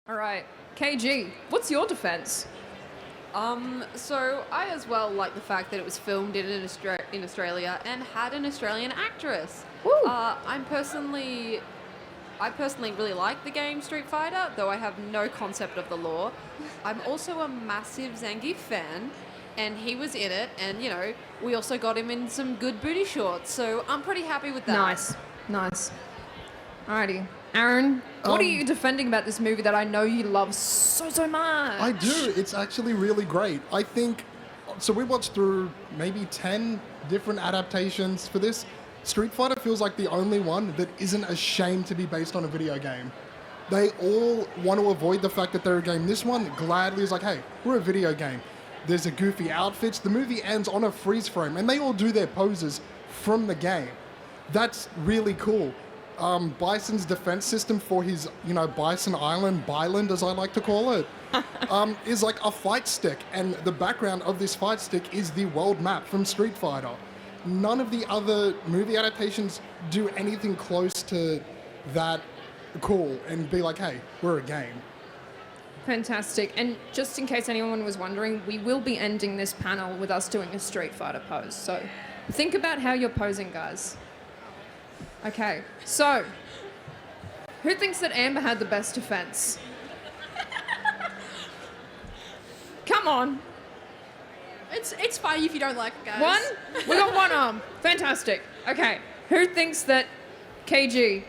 All right, KG, what's your defense? So I as well like the fact that it was filmed in Australia and had an Australian actress. Woo. I personally really like the game Street Fighter, though I have no concept of the lore. I'm also a massive Zangief fan, and he was in it, and we also got him in some good booty shorts, so I'm pretty happy with that. Nice. Alrighty. Aaron, what are you defending about this movie that I know you love so much? I do. It's actually really great. I think, so we watched through maybe 10 different adaptations for this. Street Fighter feels like the only one that isn't ashamed to be based on a video game. They all want to avoid the fact that they're a game. This one gladly is like, hey, we're a video game. There's a goofy outfits. The movie ends on a freeze frame, and they all do their poses from the game. That's really cool. Bison's defense system for his, Bison Island, Byland as I like to call it, is like a fight stick. And the background of this fight stick is the world map from Street Fighter. None of the other movie adaptations do anything close to that cool and be like, hey, we're a game. Fantastic. And just in case anyone was wondering, we will be ending this panel with us doing a Street Fighter pose. So think about how you're posing, guys. Okay, so who thinks that Amber had the best defense? Come on. It's fine if you don't like it, guys. One? We got one arm. Fantastic. Okay, who thinks that KG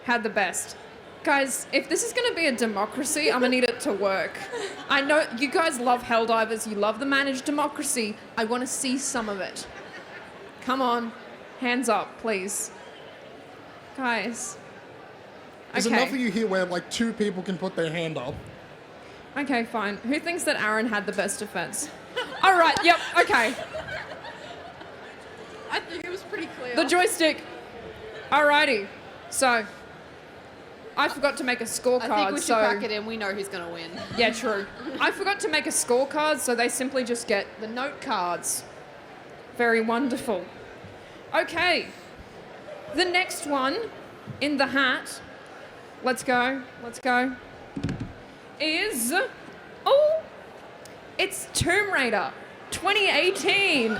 had the best? Guys, if this is going to be a democracy, I'm going to need it to work. I know you guys love Helldivers, you love the managed democracy. I want to see some of it. Come on, hands up, please. Guys. There's enough of you here where like two people can put their hand up. Okay, fine. Who thinks that Aaron had the best defense? All right, yep, okay. I think it was pretty clear. The joystick. Alrighty. So, I forgot to make a scorecard. I think we should crack it in. We know who's going to win. Yeah, true. I forgot to make a scorecard, so they simply just get the note cards. Very wonderful. Okay. The next one in the hat, let's go, is, it's Tomb Raider 2018.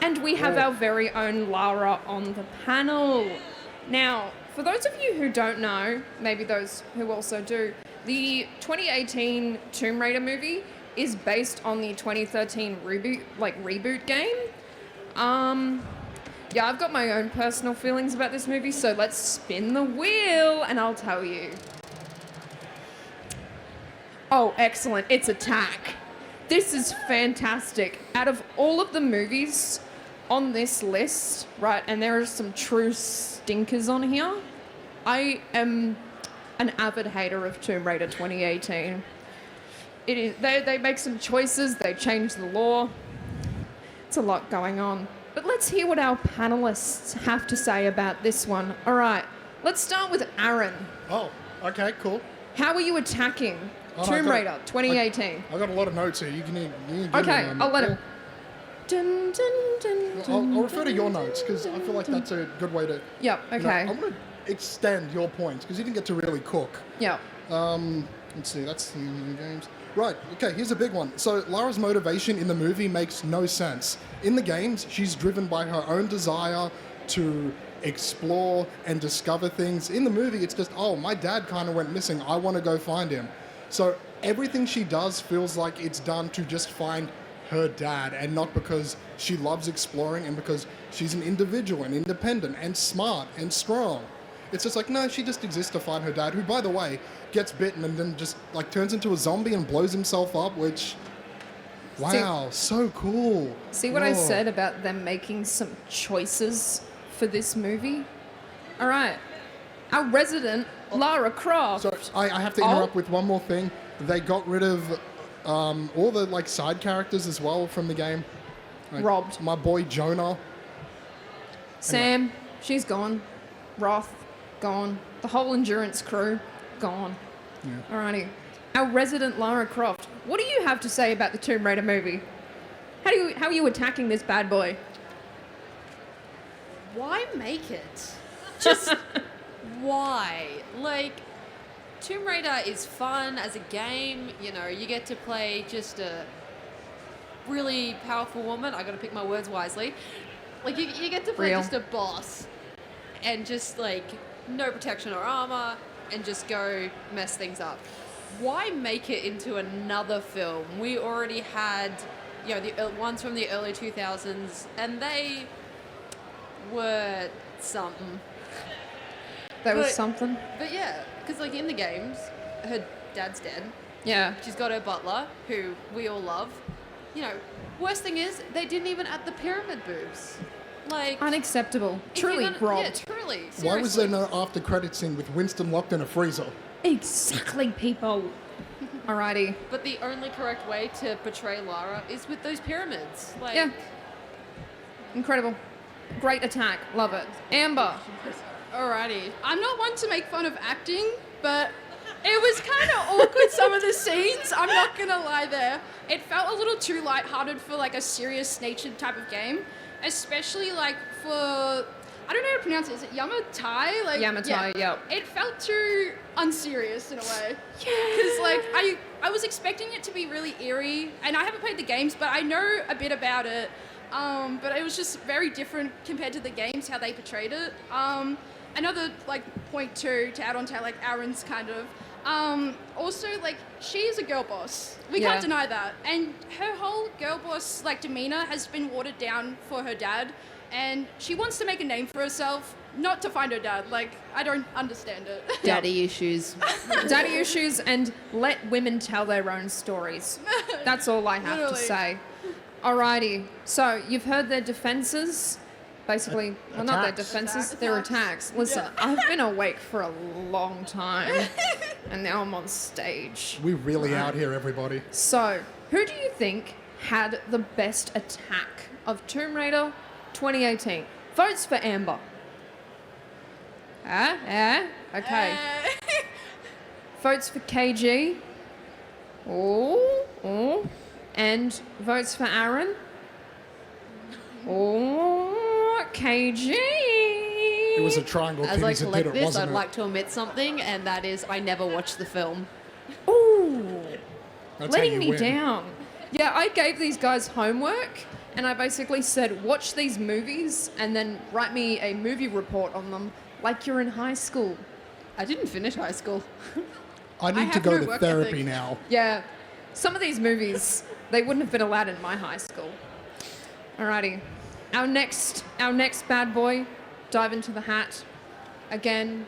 And we have our very own Lara on the panel. Now, for those of you who don't know, maybe those who also do, the 2018 Tomb Raider movie is based on the 2013 reboot game. Yeah, I've got my own personal feelings about this movie, so let's spin the wheel and I'll tell you. Oh, excellent. It's Attack. This is fantastic. Out of all of the movies on this list, right, and there are some true stinkers on here, I am an avid hater of Tomb Raider 2018. It is, they make some choices, they change the law. It's a lot going on. But let's hear what our panelists have to say about this one. All right, let's start with Aaron. Oh, okay, cool. How are you attacking Tomb Raider 2018? I got a lot of notes here. You can give Okay, me I'll let him. I'll refer to your notes because I feel like that's a good way to. Yep. Okay. I'm going to extend your points because you didn't get to really cook. Yep. Let's see. That's the games. Right. Okay. Here's a big one. So Lara's motivation in the movie makes no sense. In the games, she's driven by her own desire to explore and discover things. In the movie, it's just, oh, my dad kind of went missing. I want to go find him. So everything she does feels like it's done to just find her dad and not because she loves exploring and because she's an individual and independent and smart and strong. It's just like, no, she just exists to find her dad, who, by the way, gets bitten and then just like turns into a zombie and blows himself up, which, wow, so cool. See what I said about them making some choices for this movie? All right. Our resident Lara Croft. So I have to interrupt with one more thing. They got rid of all the like side characters as well from the game. Like, robbed. My boy Jonah. Sam, anyway. She's gone. Roth, gone. The whole Endurance crew, gone. Yeah. Alrighty. Our resident Lara Croft, what do you have to say about the Tomb Raider movie? How are you attacking this bad boy? Why make it? Just why? Like, Tomb Raider is fun as a game. You know, you get to play just a really powerful woman. I got to pick my words wisely. Like, you get to play Real. just a boss and just, like, no protection or armor and just go mess things up. Why make it into another film? We already had, you know, the ones from the early 2000s, and they were something. That was But- something. But yeah, because, like, in the games, her dad's dead. Yeah. She's got her butler, who we all love. You know, worst thing is, they didn't even add the pyramid boobs. Like, Unacceptable. if you're Truly gonna- robbed. Yeah, truly. Why was there seriously. no after credit scene with Winston locked in a freezer? Exactly, people. Alrighty. But the only correct way to portray Lara is with those pyramids. Like, Yeah. Incredible. Great attack. Love it. Amber. Alrighty. I'm not one to make fun of acting, but it was kind of awkward, some of the scenes. I'm not going to lie there. It felt a little too lighthearted for like a serious natured type of game, especially like for, I don't know how to pronounce it. Is it Yamatai? Like, Yamatai, yep. It felt too unserious in a way. Because like I was expecting it to be really eerie, and I haven't played the games, but I know a bit about it. But it was just very different compared to the games, how they portrayed it. Another like point too, to add on to like Aaron's kind of. Also, like, she is a girl boss. We Yeah. can't deny that. And her whole girl boss like demeanor has been watered down for her dad, and she wants to make a name for herself, not to find her dad. Like, I don't understand it. daddy issues. Daddy issues and let women tell their own stories. That's all I have to Literally. say. Alrighty. So you've heard their defenses. Basically, well, not their Attacks. defenses, their attacks. Listen, I've been awake for a long time, and now I'm on stage. We really out here, everybody. So, who do you think had the best attack of Tomb Raider 2018? Votes for Amber. Okay. Votes for KG. Oh. And votes for Aaron. Oh, KG. It was a triangle As I titties that did collect it, this, wasn't I'd it? like to omit something, and that is I never watched the film. Ooh. That's how Letting you me win. down. Yeah, I gave these guys homework, and I basically said, watch these movies and then write me a movie report on them like you're in high school. I didn't finish high school. I need to have go no to work therapy ethic. now. Yeah, some of these movies, they wouldn't have been allowed in my high school. Alrighty. Our next bad boy, dive into the hat. Again,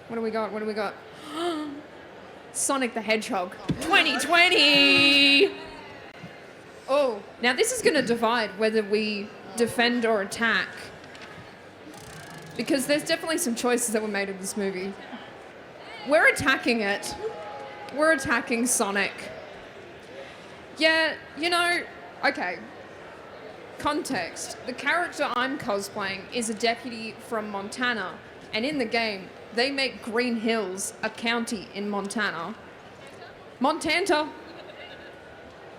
what do we got? Sonic the Hedgehog 2020! Oh, now this is going to divide whether we defend or attack. Because there's definitely some choices that were made in this movie. We're attacking it. We're attacking Sonic. Yeah, you know, okay. Context. The character I'm cosplaying is a deputy from Montana, and in the game, they make Green Hills a county in Montana. Montana.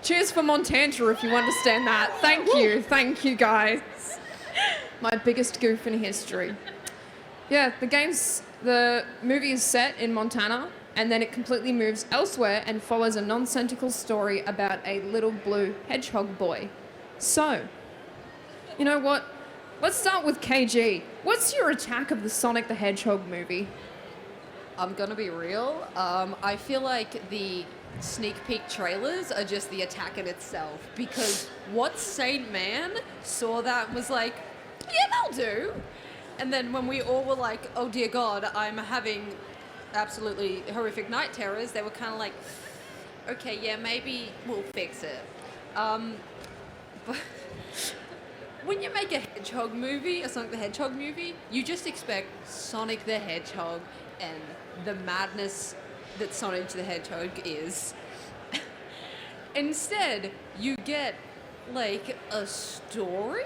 Cheers for Montana if you understand that. Thank you guys. My biggest goof in history. Yeah, the movie is set in Montana, and then it completely moves elsewhere and follows a nonsensical story about a little blue hedgehog boy. So, you know what? Let's start with KG. What's your attack of the Sonic the Hedgehog movie? I'm gonna be real. I feel like the sneak peek trailers are just the attack in itself, because what sane man saw that and was like, yeah, that'll do. And then when we all were like, oh dear God, I'm having absolutely horrific night terrors, they were kind of like, okay, yeah, maybe we'll fix it. But when you make a hedgehog movie, a Sonic the Hedgehog movie, you just expect Sonic the Hedgehog and the madness that Sonic the Hedgehog is. Instead, you get like a story,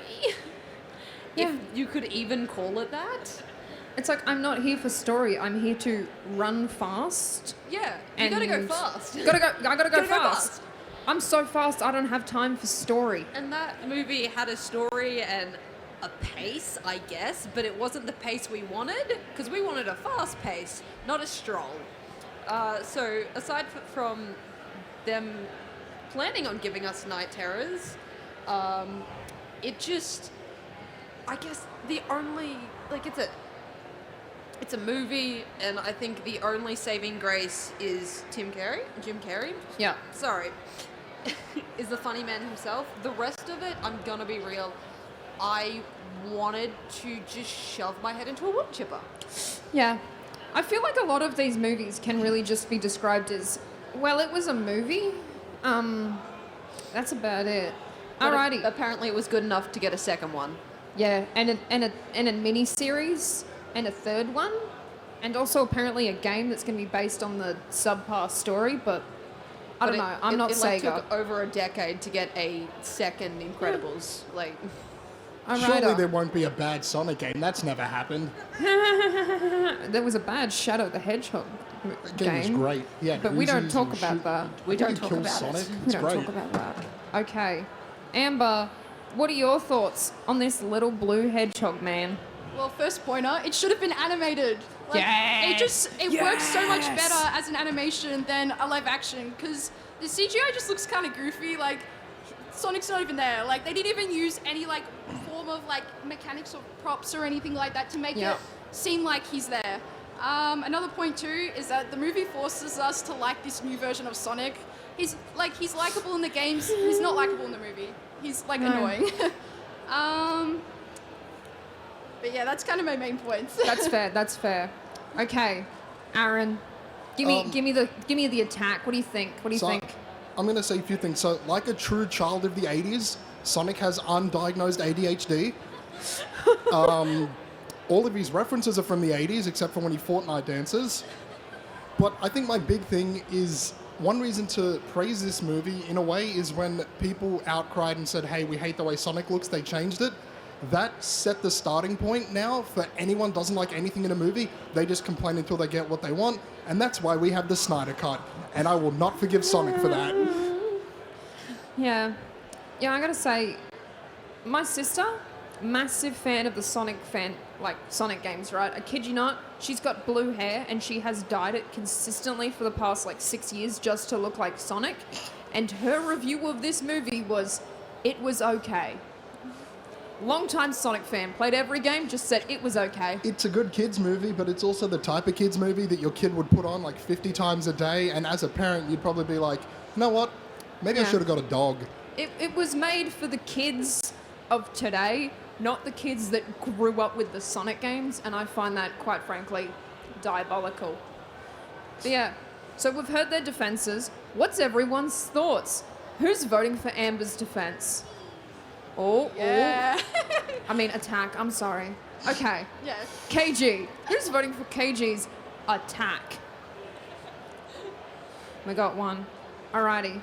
Yeah. if you could even call it that. It's like, I'm not here for story, I'm here to run fast. Yeah, you gotta go And fast. I gotta go Gotta go fast. fast. I'm so fast, I don't have time for story. And that movie had a story and a pace, I guess, but it wasn't the pace we wanted, because we wanted a fast pace, not a stroll. So aside from them planning on giving us night terrors, it just, I guess the only, like it's a movie, and I think the only saving grace is Jim Carrey. Yeah. Sorry, is the funny man himself. The rest of it, I'm gonna be real, I wanted to just shove my head into a wood chipper. Yeah. I feel like a lot of these movies can really just be described as, well, it was a movie. That's about it. But Alrighty. apparently it was good enough to get a second one. Yeah, and a mini series and a third one, and also apparently a game that's going to be based on the subpar story. But I don't know. I'm not it Sega. took over a decade to get a second Incredibles. Like, Surely there won't be a bad Sonic game. That's never happened. There was a bad Shadow the Hedgehog The game was great. Yeah, but we don't Uzis talk and about shoot- that. I We think don't he talk kills about Sonic. it. We It's don't great. talk about that. Okay, Amber, what are your thoughts on this little blue hedgehog man? Well, first pointer, it should have been animated. Like, Yes! it works so much Yes! better as an animation than a live action, because the CGI just looks kind of goofy. Like, Sonic's not even there. Like, they didn't even use any, like, form of, like, mechanics or props or anything like that to make Yep. it seem like he's there. Another point, too, is that the movie forces us to like this new version of Sonic. He's likable in the games. He's not likable in the movie. He's, like, No. annoying. But yeah, that's kind of my main points. That's fair. That's fair. Okay, Aaron, give me the attack. What do you think? What do you So, think? I'm going to say a few things. So, like a true child of the 80s, Sonic has undiagnosed ADHD. All of his references are from the 80s, except for when he Fortnite dances. But I think my big thing is, one reason to praise this movie, in a way, is when people outcried and said, hey, we hate the way Sonic looks, they changed it. That set the starting point now for anyone doesn't like anything in a movie. They just complain until they get what they want. And that's why we have the Snyder Cut. And I will not forgive Sonic for that. Yeah, I gotta say, my sister, massive fan of the Sonic games, right? I kid you not, she's got blue hair and she has dyed it consistently for the past 6 years just to look like Sonic. And her review of this movie was, it was okay. Long-time Sonic fan, played every game, just said it was okay. It's a good kids movie, but it's also the type of kids movie that your kid would put on 50 times a day. And as a parent, you'd probably be like, you know what? Maybe I Yeah. should have got a dog. It was made for the kids of today, not the kids that grew up with the Sonic games, and I find that, quite frankly, diabolical. But yeah, so we've heard their defenses. What's everyone's thoughts? Who's voting for Amber's defense? Yeah. I mean, attack, I'm sorry. Okay, Yeah. KG. Who's voting for KG's attack? We got one. Alrighty.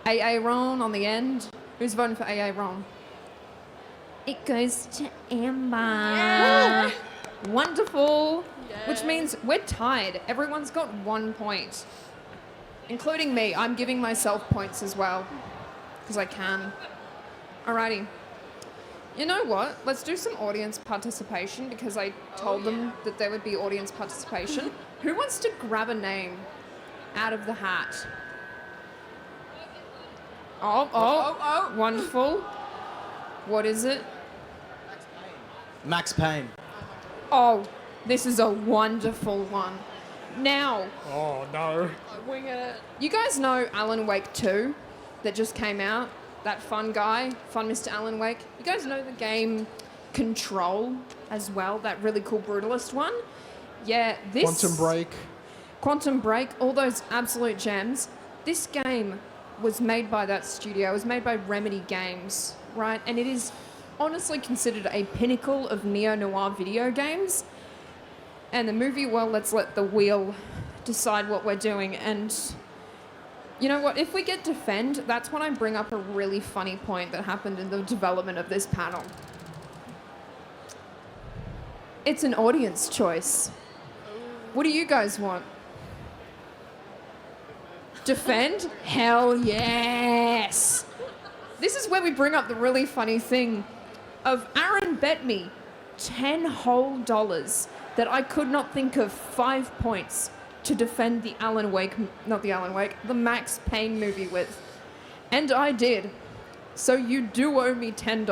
AA Ron on the end. Who's voting for AA Ron? It goes to Amber. Yeah. Wonderful. Yeah. Which means we're tied. Everyone's got 1 point. Including me. I'm giving myself points as well. Because I can. Alrighty. You know what? Let's do some audience participation because I told them that there would be audience participation. Who wants to grab a name out of the hat? Oh, wonderful. What is it? Max Payne. Oh, this is a wonderful one. Now, Oh, no. wing it. You guys know Alan Wake 2 that just came out? That fun guy, fun Mr. Alan Wake. You guys know the game Control as well? That really cool Brutalist one? Yeah, this... Quantum Break, all those absolute gems. This game was made by that studio. It was made by Remedy Games, right? And it is honestly considered a pinnacle of neo-noir video games. And the movie, well, let's let the wheel decide what we're doing. And you know what? If we get defend, that's when I bring up a really funny point that happened in the development of this panel. It's an audience choice. What do you guys want? Defend? Hell yes! This is where we bring up the really funny thing of Aaron bet me $10 whole that I could not think of 5 points to defend the the Max Payne movie with. And I did. So you do owe me $10.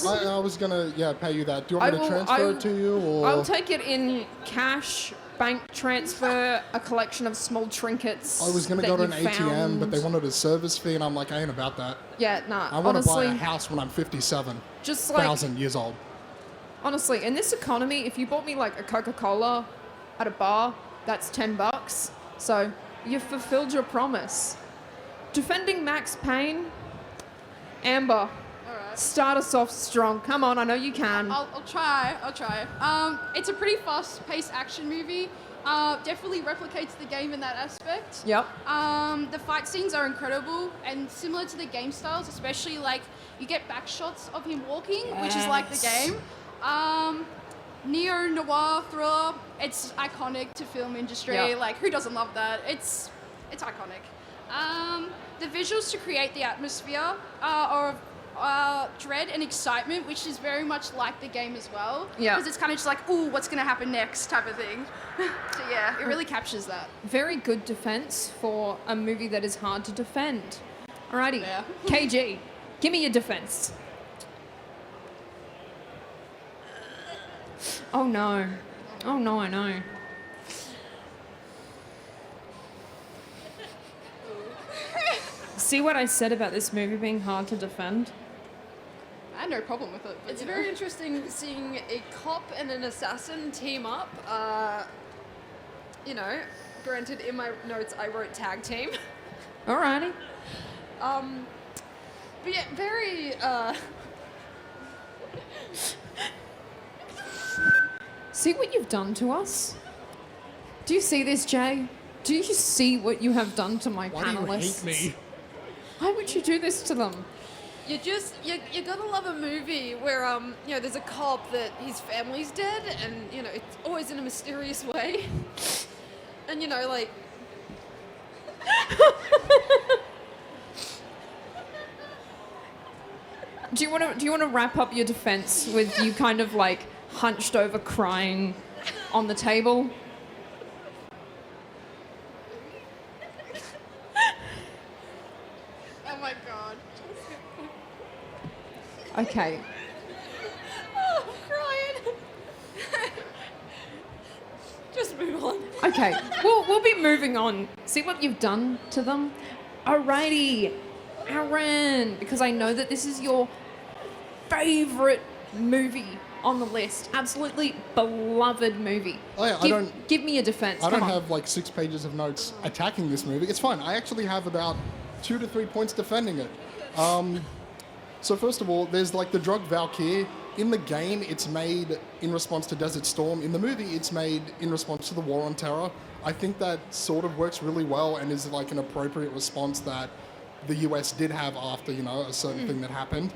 I was gonna pay you that. Do you want me to transfer it to you, or I'll take it in cash, bank transfer, a collection of small trinkets. I was gonna that go to you an ATM, found. but they wanted a service fee, and I'm like, I ain't about that. Yeah, nah. I want to buy honestly, a house when I'm 57, just like 1,000 years old. honestly, in this economy, if you bought me like a Coca-Cola at a bar, that's $10. So you fulfilled your promise. Defending Max Payne, Amber. All right. Start us off strong. Come on, I know you can. I'll try. It's a pretty fast-paced action movie. Definitely replicates the game in that aspect. Yep. The fight scenes are incredible and similar to the game styles, especially like you get back shots of him walking, which is like the Yes. game. Neo-noir thriller. It's iconic to film industry. Yeah. Like, who doesn't love that? It's iconic. The visuals to create the atmosphere are of dread and excitement, which is very much like the game as well. Yeah. Because it's kind of just like, ooh, what's going to happen next type of thing. So yeah, it really captures that. Very good defense for a movie that is hard to defend. Alrighty. Yeah. KG, give me your defense. Oh no. Oh no, I know. See what I said about this movie being hard to defend? I had no problem with it. But, It's you know. very interesting seeing a cop and an assassin team up. Granted, in my notes I wrote tag team. Alrighty. But yeah, very. See what you've done to us? Do you see this, Jay? Do you see what you have done to my Why panelists? do you hate me? Why would you do this to them? You gotta love a movie where there's a cop that his family's dead, and it's always in a mysterious way, and like. Do you want to wrap up your defense with you kind of like hunched over crying on the table? Oh my god. Okay. Oh, I'm crying. Just move on. Okay. We'll be moving on. See what you've done to them? Alrighty. Aaron, because I know that this is your favorite movie on the list. Absolutely beloved movie. Oh yeah, Give me a defense. I don't Come on. have like 6 pages of notes attacking this movie. It's fine. I actually have about 2 to 3 points defending it. So first of all, there's like the drug Valkyrie. In the game, it's made in response to Desert Storm. In the movie, it's made in response to the War on Terror. I think that sort of works really well and is like an appropriate response that the US did have after, a certain thing that happened.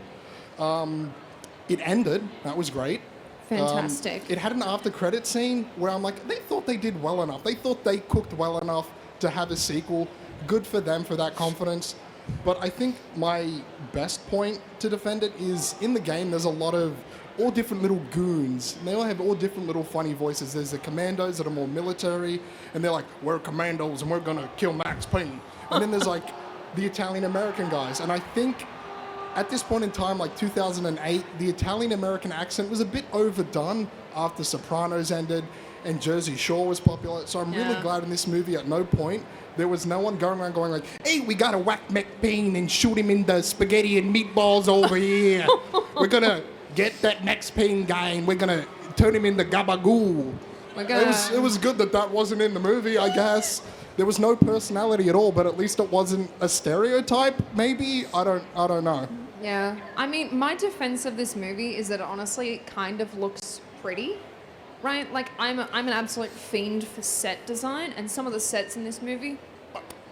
It ended. That was great. Fantastic. It had an after credit scene where I'm like, they thought they did well enough. They thought they cooked well enough to have a sequel. Good for them for that confidence. But I think my best point to defend it is in the game there's a lot of all different little goons. And they all have all different little funny voices. There's the commandos that are more military, and they're like, we're commandos and we're gonna kill Max Payne. And then there's like the Italian-American guys. And I think at this point in time, like 2008, the Italian-American accent was a bit overdone after Sopranos ended and Jersey Shore was popular. So I'm really Yeah. glad in this movie at no point there was no one going around going like, hey, we gotta whack McBain and shoot him in the spaghetti and meatballs over here. We're gonna get that Max Payne guy and we're gonna turn him into Gabagoo. It was good that wasn't in the movie, I guess. There was no personality at all, but at least it wasn't a stereotype, maybe? I don't know. Yeah. I mean, my defense of this movie is that it honestly kind of looks pretty, right? Like, I'm an absolute fiend for set design, and some of the sets in this movie.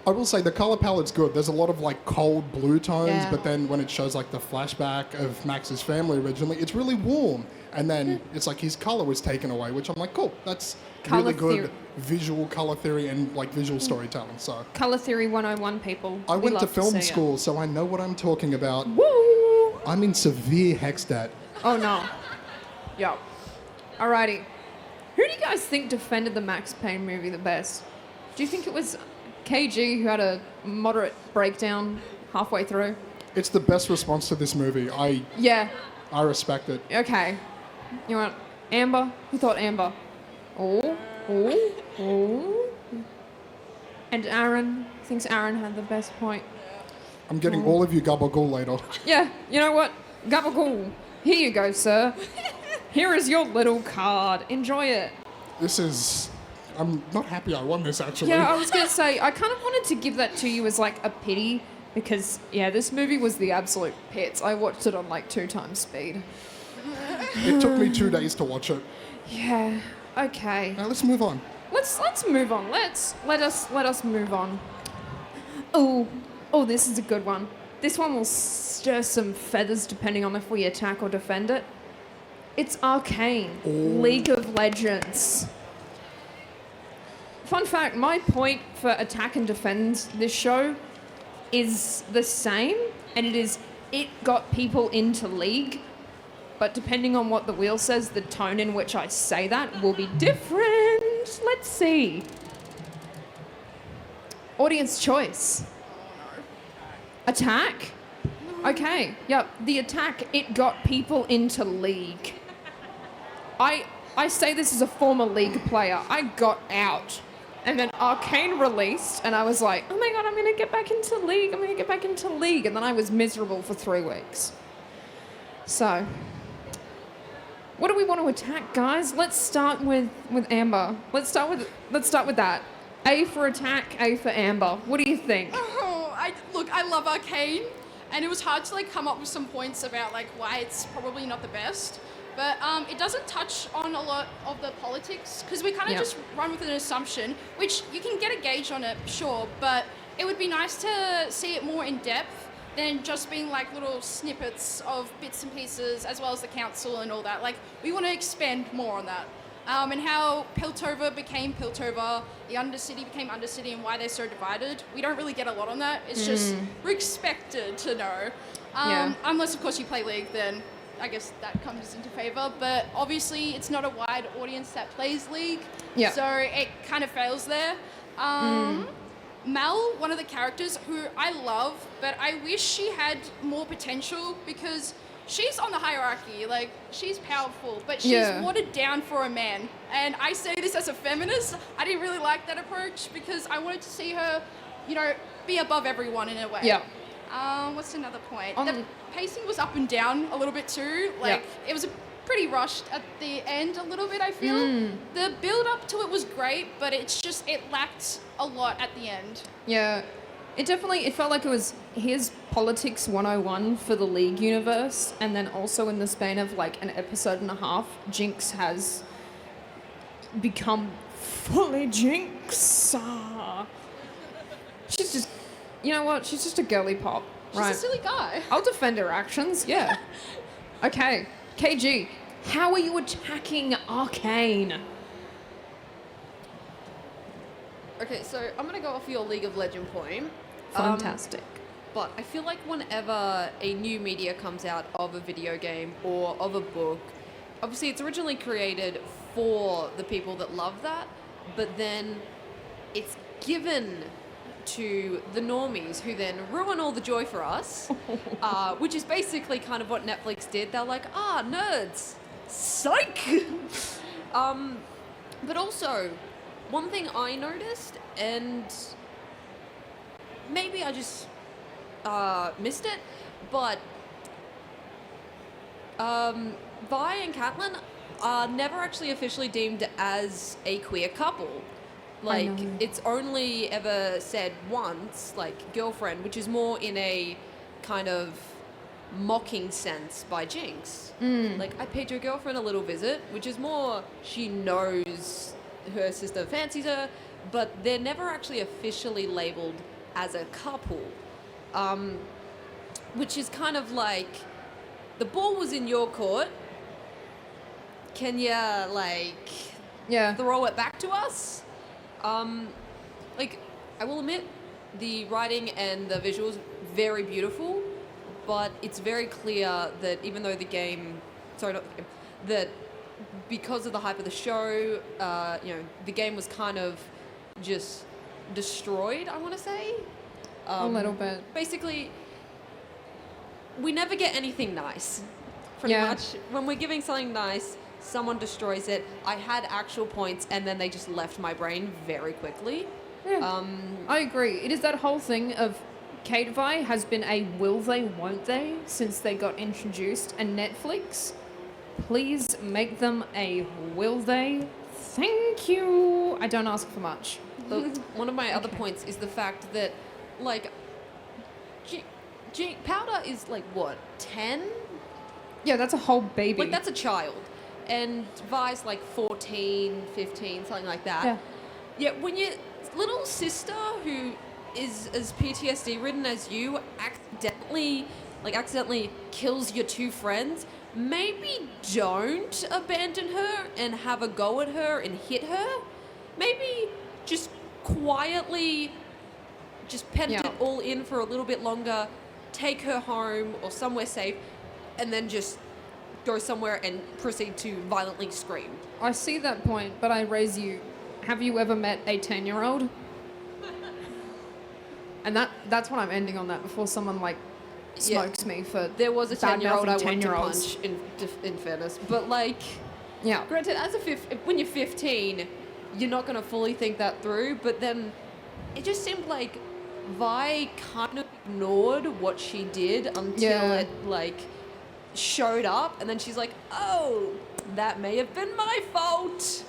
I will say the color palette's good. There's a lot of like cold blue tones, Yeah. but then when it shows like the flashback of Max's family originally, it's really warm. And then it's like his color was taken away, which I'm like, cool, that's Colour really good theory. visual color theory and like visual storytelling. So Color Theory 101, people. I We went to love film see it. school, so I know what I'm talking about. Woo! I'm in severe hex debt. Oh no. Yo. Alrighty. Who do you guys think defended the Max Payne movie the best? Do you think it was KG who had a moderate breakdown halfway through? It's the best response to this movie. Yeah. I respect it. Okay. You want Amber? Who thought Amber? Oh. And Aaron thinks Aaron had the best point. I'm getting all of you gabagool later. Yeah, you know what? Gabagool. Here you go, sir. Here is your little card. Enjoy it. I'm not happy I won this, actually. Yeah, I was going to say, I kind of wanted to give that to you as like a pity because, yeah, this movie was the absolute pits. I watched it on like 2 times speed. It took me 2 days to watch it. Yeah, okay. Now let's move on. Let's move on. Let us move on. Oh, this is a good one. This one will stir some feathers depending on if we attack or defend it. It's Arcane, League of Legends. Fun fact, my point for attack and defend this show is the same, and it got people into League, but depending on what the wheel says, the tone in which I say that will be different. Let's see. Audience choice. Attack? Okay, yep, the attack, it got people into League. I say this as a former League player. I got out. And then Arcane released, and I was like, oh my god, I'm going to get back into League. And then I was miserable for 3 weeks. So, what do we want to attack, guys? Let's start with Amber. Let's start with that. A for attack, A for Amber. What do you think? Oh, I love Arcane, and it was hard to like come up with some points about like why it's probably not the best. But it doesn't touch on a lot of the politics because we kind of just run with an assumption, which you can get a gauge on it, sure, but it would be nice to see it more in depth than just being like little snippets of bits and pieces, as well as the council and all that. Like, we want to expand more on that. And how Piltover became Piltover, the Undercity became Undercity, and why they're so divided. We don't really get a lot on that. It's just, we're expected to know. Unless, of course, you play League, then I guess that comes into favour. But obviously, it's not a wide audience that plays League. Yeah. So it kind of fails there. Mel, one of the characters who I love, but I wish she had more potential because she's on the hierarchy. Like, she's powerful, but she's watered down for a man. And I say this as a feminist. I didn't really like that approach because I wanted to see her, you know, be above everyone in a way. Yeah. What's another point? The pacing was up and down a little bit too. Like, it was pretty rushed at the end a little bit, I feel. The build up to it was great, but it lacked a lot at the end. Yeah. It felt like it was here's politics 101 for the League universe, and then also in the span of like an episode and a half, Jinx has become fully Jinx. She's just, you know what? She's just a girly pop. She's a silly guy. I'll defend her actions, yeah. Okay, KG, how are you attacking Arcane? Okay, so I'm going to go off your League of Legends point. Fantastic. But I feel like whenever a new media comes out of a video game or of a book, obviously it's originally created for the people that love that, but then it's given to the normies who then ruin all the joy for us, which is basically kind of what Netflix did. They're like, nerds, psych! But also, one thing I noticed, and maybe I just missed it, but Vi and Catelyn are never actually officially deemed as a queer couple. Like, it's only ever said once, like, girlfriend, which is more in a kind of mocking sense by Jinx. Like, I paid your girlfriend a little visit, which is more she knows her sister fancies her, but they're never actually officially labelled as a couple. Which is kind of like, the ball was in your court. Can you, like, throw it back to us? Like, I will admit, the writing and the visuals, very beautiful, but it's very clear that even though the game, that because of the hype of the show, you know, the game was kind of just destroyed, I want to say. A little bit. Basically, we never get anything nice. Pretty Yeah. much. When we're giving something nice, someone destroys it. I had actual points, and then they just left my brain very quickly. Yeah. I agree. It is that whole thing of Katevi has been a will they, won't they since they got introduced, and Netflix, please make them a will they. Thank you. I don't ask for much. One of my other points is the fact that, like, Powder is like what, 10? Yeah, that's a whole baby. Like, that's a child. And Vi's like 14, 15, something like that. Yeah. Yet when your little sister, who is as PTSD ridden as you, accidentally kills your two friends, maybe don't abandon her and have a go at her and hit her. Maybe just quietly just pent Yeah. it all in for a little bit longer, take her home or somewhere safe, and then just go somewhere and proceed to violently scream. I see that point, but I raise you. Have you ever met a 10-year-old? And that's what I'm ending on that before someone like smokes me for There was a 10-year-old I bad-mouthing wanted to 10-year-olds. punch, in fairness. But, like, Yeah. granted, when you're 15, you're not going to fully think that through. But then it just seemed like Vi kind of ignored what she did until it, like, showed up. And then she's like, oh, that may have been my fault.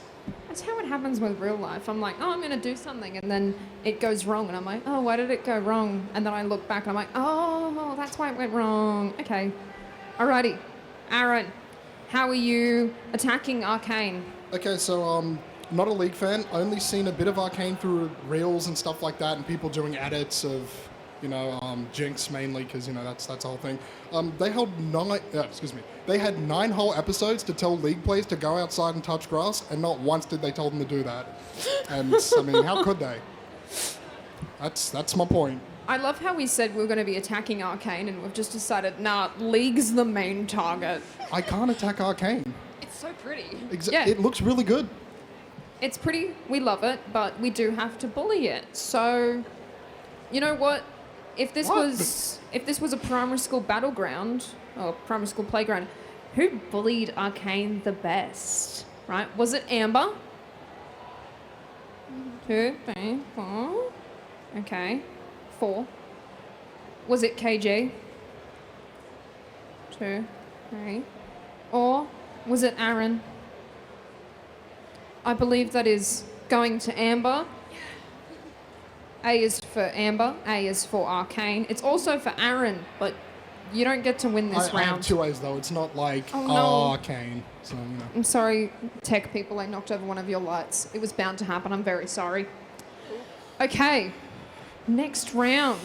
That's how it happens with real life. I'm like, oh, I'm going to do something, and then it goes wrong, and I'm like, oh, why did it go wrong? And then I look back, and I'm like, oh, that's why it went wrong. Okay. Alrighty. Aaron, how are you attacking Arcane? Okay, so not a League fan. Only seen a bit of Arcane through reels and stuff like that, and people doing edits of, Jinx mainly, because that's the whole thing. They held They had 9 whole episodes to tell League players to go outside and touch grass, and not once did they tell them to do that. And I mean, how could they? That's my point. I love how we said we were going to be attacking Arcane, and we've just decided, nah, League's the main target. I can't attack Arcane. It's so pretty. Yeah. It looks really good. It's pretty, we love it, but we do have to bully it. So, you know what? If this was a primary school battleground or primary school playground, who bullied Arcane the best? Right? Was it Amber? 2, 3, 4. Okay. 4. Was it KG? 2, 3. Or was it Aaron? I believe that is going to Amber. A is for Amber, A is for Arcane. It's also for Aaron, but you don't get to win this I have round. 2 A's though. It's not like Oh, no. Arcane. So I'm sorry, tech people, I knocked over one of your lights. It was bound to happen. I'm very sorry. Okay, next round.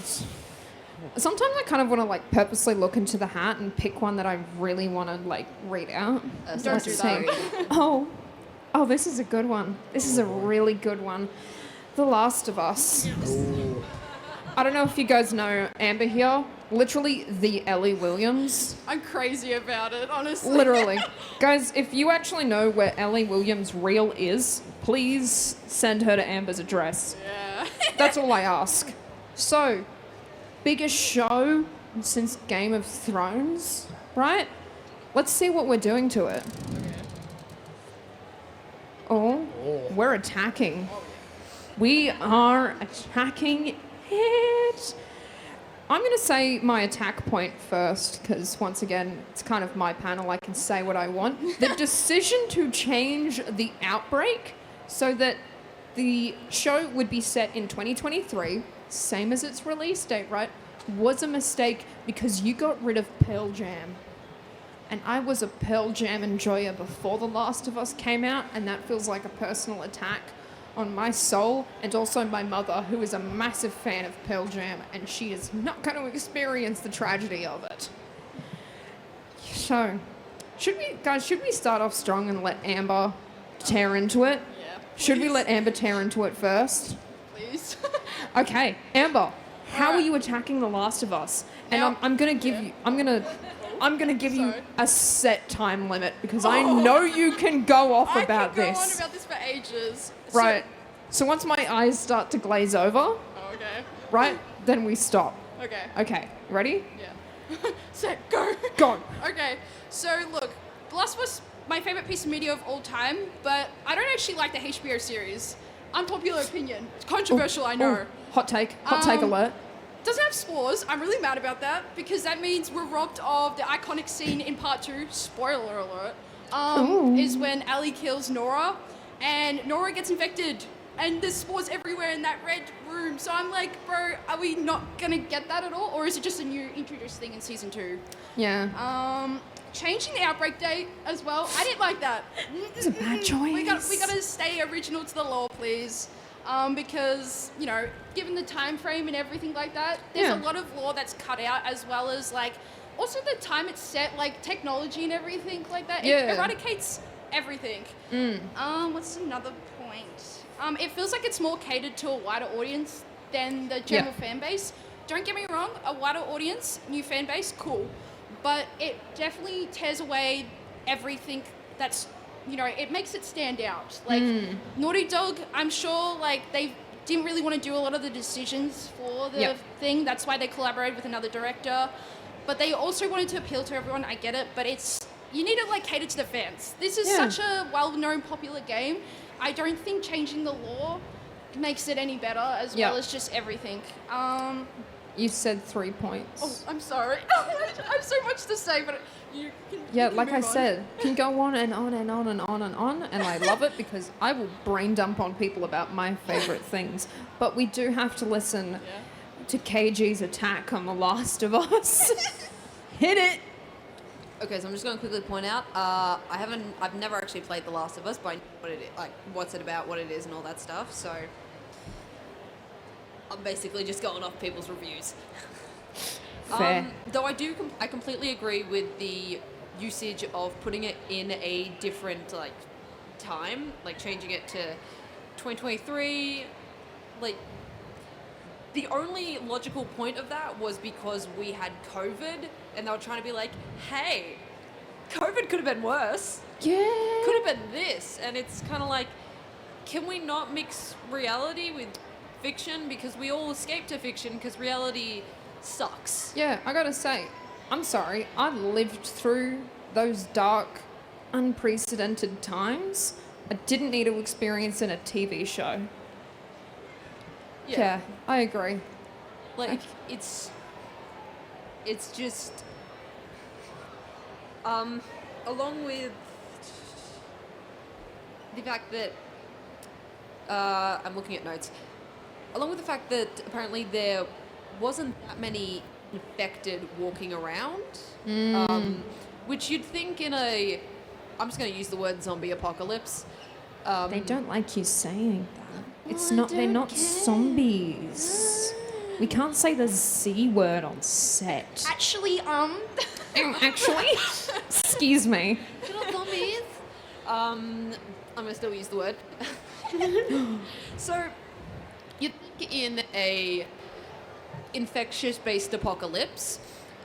Sometimes I kind of want to like purposely look into the hat and pick one that I really want to like read out. Don't do that. Oh, this is a good one. This is a really good one. The Last of Us. Ooh. I don't know if you guys know Amber here. Literally the Ellie Williams. I'm crazy about it, honestly. Literally. Guys, if you actually know where Ellie Williams' reel is, please send her to Amber's address. Yeah. That's all I ask. So, biggest show since Game of Thrones, right? Let's see what we're doing to it. Oh, we're attacking. We are attacking it. I'm going to say my attack point first, because once again, it's kind of my panel. I can say what I want. The decision to change the Outbreak so that the show would be set in 2023, same as its release date, right, was a mistake because you got rid of Pearl Jam. And I was a Pearl Jam enjoyer before The Last of Us came out, and that feels like a personal attack on my soul, and also my mother, who is a massive fan of Pearl Jam, and she is not going to experience the tragedy of it. So, should we start off strong and let Amber tear into it? Yeah. Should we let Amber tear into it first? Please. Okay, Amber, how are Alright. you attacking The Last of Us? And Now- I'm gonna give you, I'm gonna give you Sorry. a set time limit because I know you can go off I about could go this. on about this for ages. Right. So once my eyes start to glaze over, Oh, okay. right, then we stop. Okay. Okay, ready? Yeah. Set, go. Go. Okay, so look, The Last of Us, my favorite piece of media of all time, but I don't actually like the HBO series. Unpopular opinion. It's controversial, I know. Ooh, hot take alert. Doesn't have spores. I'm really mad about that because that means we're robbed of the iconic scene in part 2. Spoiler alert. Is when Ellie kills Nora, and Nora gets infected, and there's spores everywhere in that red room. So I'm like, bro, are we not gonna get that at all, or is it just a new introduced thing in season 2? Yeah. Changing the outbreak date as well. I didn't like that. It's a bad choice. We gotta stay original to the lore, please. Because, you know, given the time frame and everything like that, there's Yeah. a lot of lore that's cut out, as well as like also the time it's set, like technology and everything like that. Yeah. It eradicates everything. What's another point? It feels like it's more catered to a wider audience than the general fan base. Don't get me wrong, a wider audience, new fan base, cool. But it definitely tears away everything that's, you know, it makes it stand out. Like, Naughty Dog, I'm sure, like, they didn't really want to do a lot of the decisions for the thing. That's why they collaborated with another director. But they also wanted to appeal to everyone, I get it. But it's, you need to, like, cater to the fans. This is such a well-known, popular game. I don't think changing the lore makes it any better, as well as just everything. You said 3 points. Oh, I'm sorry. I have so much to say, but you can. Yeah, you can like I move on. said, can go on and on and on and on and on, and I love it because I will brain dump on people about my favourite things. But we do have to listen to KG's attack on The Last of Us. Hit it! Okay, so I'm just going to quickly point out, I've never actually played The Last of Us, but I know what it is, like what's it about, what it is, and all that stuff. So I'm basically just going off people's reviews. Fair. Though I completely agree with the usage of putting it in a different like time, like changing it to 2023. Like the only logical point of that was because we had COVID, and they were trying to be like, hey, COVID could have been worse. Yeah. Could have been this, and it's kind of like, can we not mix reality with fiction, because we all escape to fiction because reality sucks. Yeah, I gotta say, I'm sorry, I lived through those dark, unprecedented times. I didn't need to experience in a TV show. Yeah, I agree. Like it's just along with the fact that I'm looking at notes. Along with the fact that apparently there wasn't that many infected walking around, which you'd think in a, I'm just going to use the word zombie apocalypse. They don't like you saying that. It's not, they're not zombies. We can't say the Z word on set. Actually, Actually? Excuse me. They're not zombies. I'm going to still use the word. So, you'd think in a infectious-based apocalypse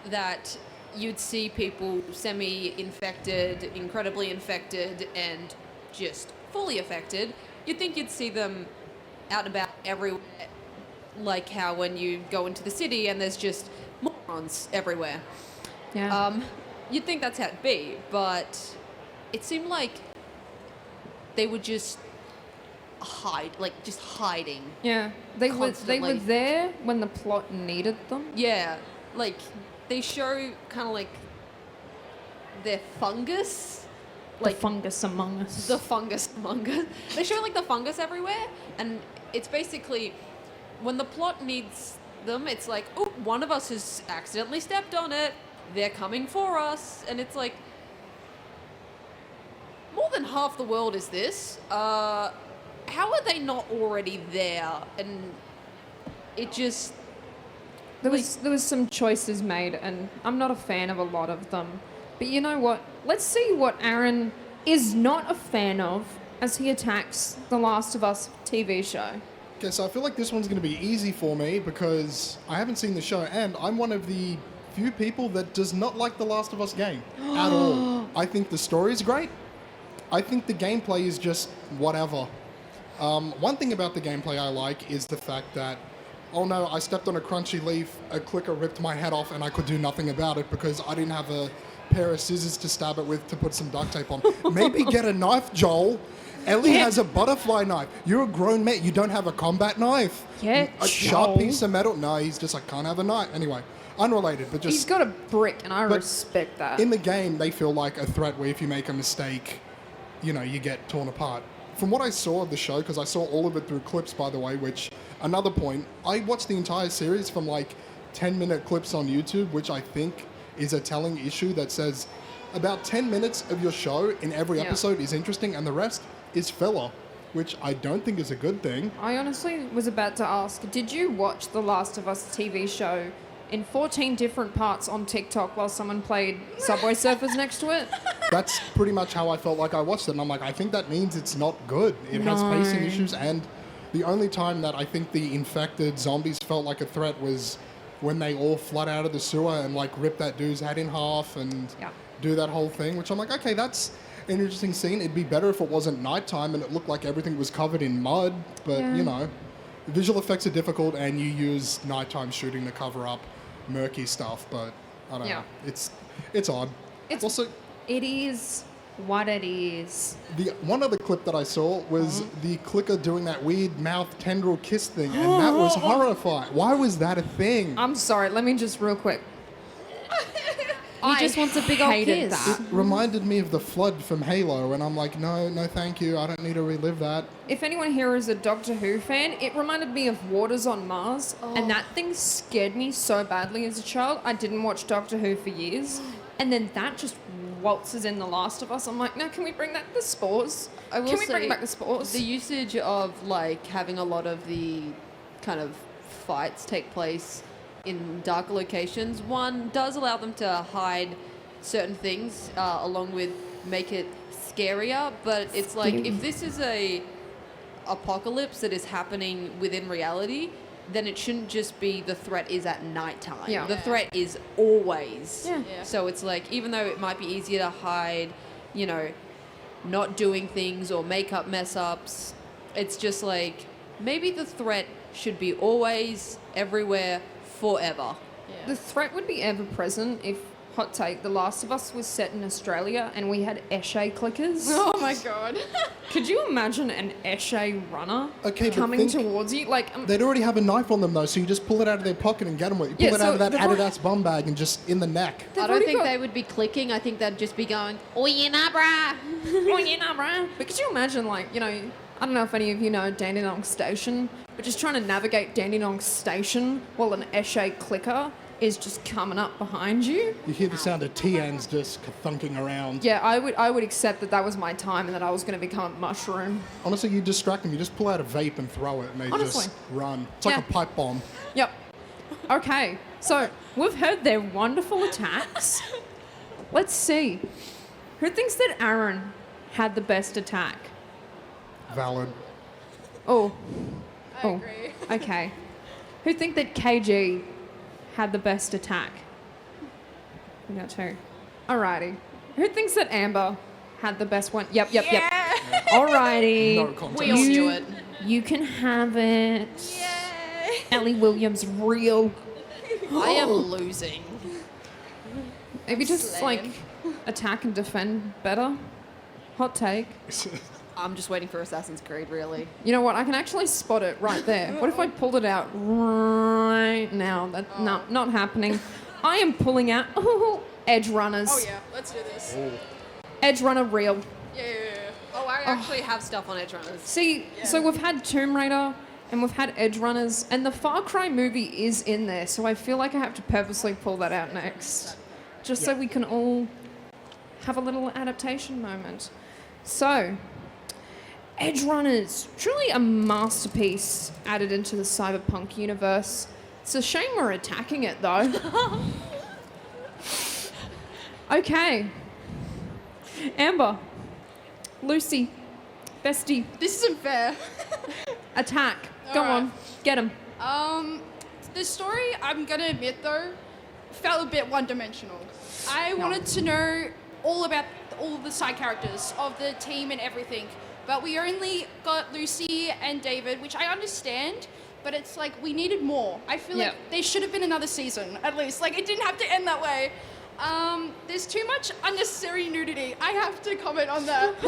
that you'd see people semi-infected, incredibly infected, and just fully affected. You'd think you'd see them out and about everywhere, like how when you go into the city and there's just morons everywhere. Yeah. You'd think that's how it'd be, but it seemed like they were just hiding. Yeah. They were constantly. there when the plot needed them. Yeah, like they show kind of like their fungus, Like the fungus among us. the fungus among us. They show like the fungus everywhere, and it's basically when the plot needs them, it's like, oh, one of us has accidentally stepped on it. They're coming for us, and it's like more than half the world is this. How are they not already there? And it just There was some choices made, and I'm not a fan of a lot of them. But you know what? Let's see what Aaron is not a fan of as he attacks The Last of Us TV show. Okay, so I feel like this one's going to be easy for me because I haven't seen the show, and I'm one of the few people that does not like the Last of Us game at all. I think the story is great. I think the gameplay is just whatever. One thing about the gameplay I like is the fact that, oh no, I stepped on a crunchy leaf, a clicker ripped my head off, and I could do nothing about it because I didn't have a pair of scissors to stab it with to put some duct tape on. Maybe get a knife, Joel. Ellie has a butterfly knife. You're a grown man. You don't have a combat knife. Yeah, A sharp piece of metal. No, he's just like, can't have a knife. Anyway, unrelated, but just... He's got a brick, and I But respect that. in the game, they feel like a threat where if you make a mistake, you know, you get torn apart. From what I saw of the show, because I saw all of it through clips, by the way, which, another point, I watched the entire series from like 10-minute clips on YouTube, which I think is a telling issue that says about 10 minutes of your show in every Yeah. episode is interesting and the rest is filler, which I don't think is a good thing. I honestly was about to ask, did you watch the Last of Us TV show in 14 different parts on TikTok while someone played Subway Surfers next to it? That's pretty much how I felt like I watched it, and I'm like, I think that means it's not good. It has pacing issues, and the only time that I think the infected zombies felt like a threat was when they all flood out of the sewer and like rip that dude's head in half and Yeah. do that whole thing, which I'm like, okay, that's an interesting scene. It'd be better if it wasn't nighttime and it looked like everything was covered in mud, but Yeah. you know, visual effects are difficult and you use nighttime shooting to cover up murky stuff, but I don't Yeah. know. It's odd. It's- Also, It is what it is. the one other clip that I saw was the clicker doing that weird mouth tendril kiss thing, and that was horrifying. Why was that a thing? I'm sorry, let me just real quick. He just wants a big old hated kiss. that. It reminded me of the flood from Halo, and I'm like, no, thank you. I don't need to relive that. If anyone here is a Doctor Who fan, it reminded me of Waters on Mars, and that thing scared me so badly as a child. I didn't watch Doctor Who for years, and then that just waltzes in The Last of Us. I'm like, no, can we bring back the spores? I will Can we say bring back the spores? the usage of like having a lot of the kind of fights take place in darker locations. One does allow them to hide certain things, along with make it scarier. But it's like if this is a apocalypse that is happening within reality, then it shouldn't just be the threat is at nighttime. Yeah. The threat is always. Yeah. Yeah. So it's like even though it might be easier to hide, you know, not doing things or make up mess ups, it's just like maybe the threat should be always everywhere forever. The threat would be ever present if, hot take, The Last of Us was set in Australia and we had Esche clickers. Oh my god. Could you imagine an Esche runner Okay, but coming think- towards you? Like, They'd already have a knife on them, though, so you just pull it out of their pocket and get them with it. You pull Yeah, it out so of that they've already- Adidas bum bag and just in the neck. They've I don't already think got- they would be clicking. I think they'd just be going, oh yeah, nah, brah. oh, yeah, nah, bruh. But could you imagine, like, you know, I don't know if any of you know Dandenong Station, but just trying to navigate Dandenong Station while an Esche clicker is just coming up behind you? You hear the sound of TNs just thunking around. Yeah, I would accept that that was my time and that I was going to become a mushroom. Honestly, you distract them. You just pull out a vape and throw it, and they Honestly. just run. It's like Yeah. a pipe bomb. Yep. Okay, so we've heard their wonderful attacks. Let's see. Who thinks that Aaron had the best attack? Valid. Oh, I agree. okay. Who think that KG had the best attack? We got two. Alrighty. Who thinks that Amber had the best one? Yep. Alrighty. No context. We all knew it. You can have it. Yay. Ellie Williams, real. I am losing. Maybe just like attack and defend better. Hot take. I'm just waiting for Assassin's Creed, really. You know what? I can actually spot it right there. What if I pulled it out right now? That no, not happening. I am pulling out Edge Runners. Oh yeah, let's do this. Edge Runner real. Yeah. Oh, I actually have stuff on Edge Runners. See, so we've had Tomb Raider and we've had Edge Runners, and the Far Cry movie is in there, so I feel like I have to purposely pull that out next, just so we can all have a little adaptation moment. So, Edge Runners, truly a masterpiece added into the cyberpunk universe. It's a shame we're attacking it though. Okay. Amber, Lucy, Bestie, This isn't fair. attack. Go Alright. on, get him. The story, I'm gonna admit though, felt a bit one-dimensional. I wanted to know all about all the side characters of the team and everything. but we only got Lucy and David, which I understand, but it's like we needed more. I feel like there should have been another season, at least. Like, it didn't have to end that way. There's too much unnecessary nudity. I have to comment on that.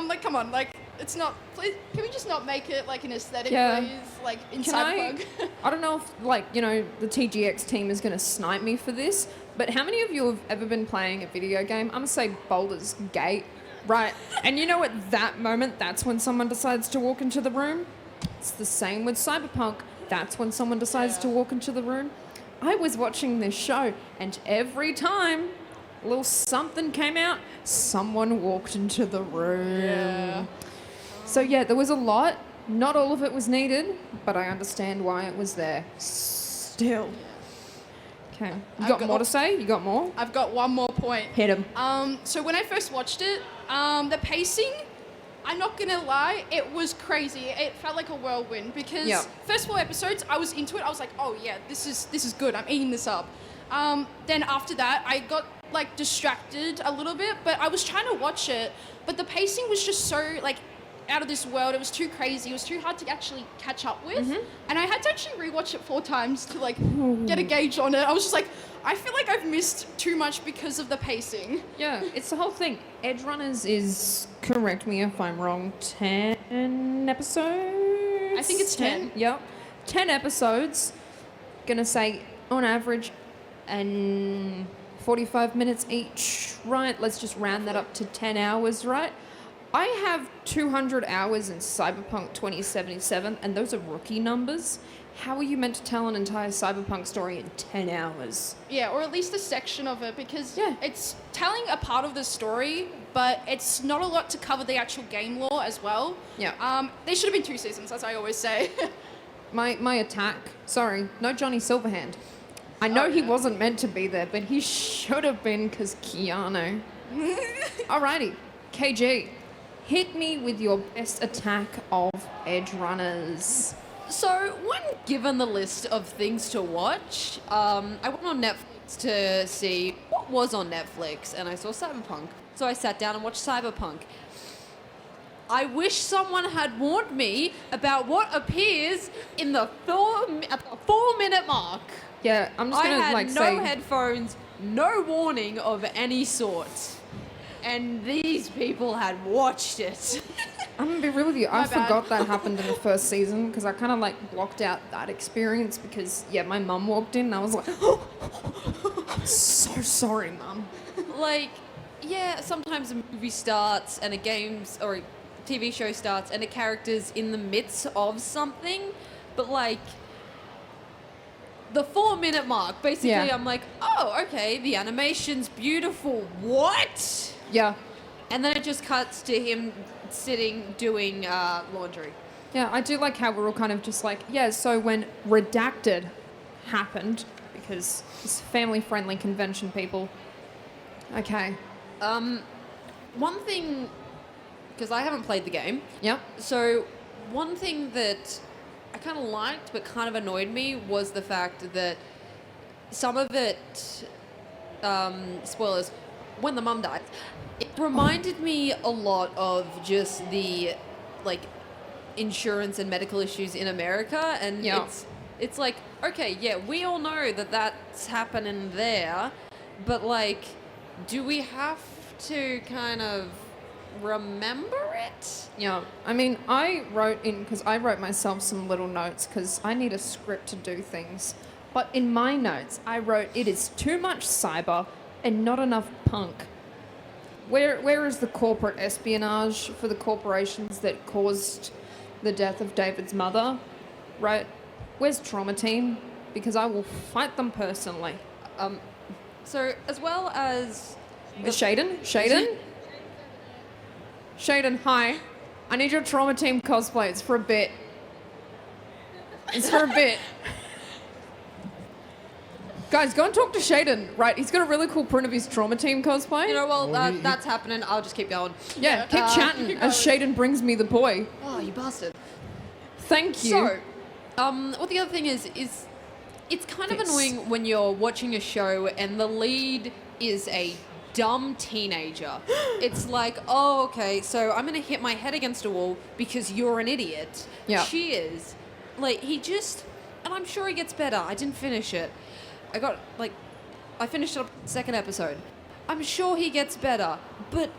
Like, come on, like, it's not, please, can we just not make it like an aesthetic, please? Like, in Cyberpunk. I don't know if, like, you know, the TGX team is going to snipe me for this, but how many of you have ever been playing a video game? I'm going to say Baldur's Gate, right? And you know, at that moment, that's when someone decides to walk into the room. It's the same with Cyberpunk. That's when someone decides to walk into the room. I was watching this show, and every time a little something came out, someone walked into the room. Yeah. So yeah, there was a lot. Not all of it was needed, but I understand why it was there. Still. Okay. You got more to say? You got more? I've got one more point. Hit him. So when I first watched it, the pacing, I'm not gonna lie, it was crazy. It felt like a whirlwind because first 4 episodes, I was into it. I was like, oh yeah, this is good. I'm eating this up. Then after that, I got like distracted a little bit, but I was trying to watch it, but the pacing was just so like out of this world. It was too crazy. It was too hard to actually catch up with. And I had to actually rewatch it 4 times to like get a gauge on it. I was just like, I feel like I've missed too much because of the pacing. Yeah, it's the whole thing. Edge Runners is, correct me if I'm wrong, 10 episodes? I think it's 10. Yep. 10 episodes. Gonna say, on average, and 45 minutes each, right? Let's just round that up to 10 hours, right? I have 200 hours in Cyberpunk 2077, and those are rookie numbers. How are you meant to tell an entire Cyberpunk story in 10 hours? Yeah, or at least a section of it, because it's telling a part of the story, but it's not a lot to cover the actual game lore as well. Yeah. There should have been 2 seasons, as I always say. My attack, sorry, no Johnny Silverhand. I know he wasn't meant to be there, but he should have been because Keanu. Alrighty, KG, hit me with your best attack of Edge Runners. So, when given the list of things to watch, I went on Netflix to see what was on Netflix, and I saw Cyberpunk. So I sat down and watched Cyberpunk. I wish someone had warned me about what appears in the 4-minute mark. Yeah, I'm just gonna I had no say headphones, no warning of any sort. And these people had watched it. I'm gonna be real with you. I My bad. forgot that happened in the first season because I kind of like blocked out that experience because my mum walked in and I was like, I'm so sorry, mum. Like, yeah, sometimes a movie starts and a game's or a TV show starts and a character's in the midst of something, but like the 4-minute mark, basically, I'm like, oh, okay, the animation's beautiful. What? Yeah. And then it just cuts to him sitting doing laundry. Yeah, I do like how we're all kind of just like, so when Redacted happened, because it's family-friendly convention, people. Okay. One thing, because I haven't played the game, Yep. so one thing that I kind of liked but kind of annoyed me was the fact that some of it, spoilers, when the mum died, it reminded me a lot of just the, like, insurance and medical issues in America, and it's like, okay, we all know that that's happening there, but, like, do we have to kind of remember it? Yeah, I mean, I wrote myself some little notes because I need a script to do things. But in my notes, I wrote, it is too much cyber and not enough punk. Where is the corporate espionage for the corporations that caused the death of David's mother, right? Where's Trauma Team? Because I will fight them personally. So, as well as... Shaden, hi. I need your Trauma Team cosplay. It's for a bit. Guys, go and talk to Shaden. Right, he's got a really cool print of his Trauma Team cosplay. You know, well, that's happening. I'll just keep going. Yeah, keep chatting as Shaden brings me the boy. Oh, you bastard. Thank you. So, what the other thing is it's kind of annoying when you're watching a show and the lead is a dumb teenager. It's like, oh, okay, so I'm going to hit my head against a wall because you're an idiot. Yeah. Cheers. Like, he just... And I'm sure he gets better. I didn't finish it. I finished it second episode. I'm sure he gets better. But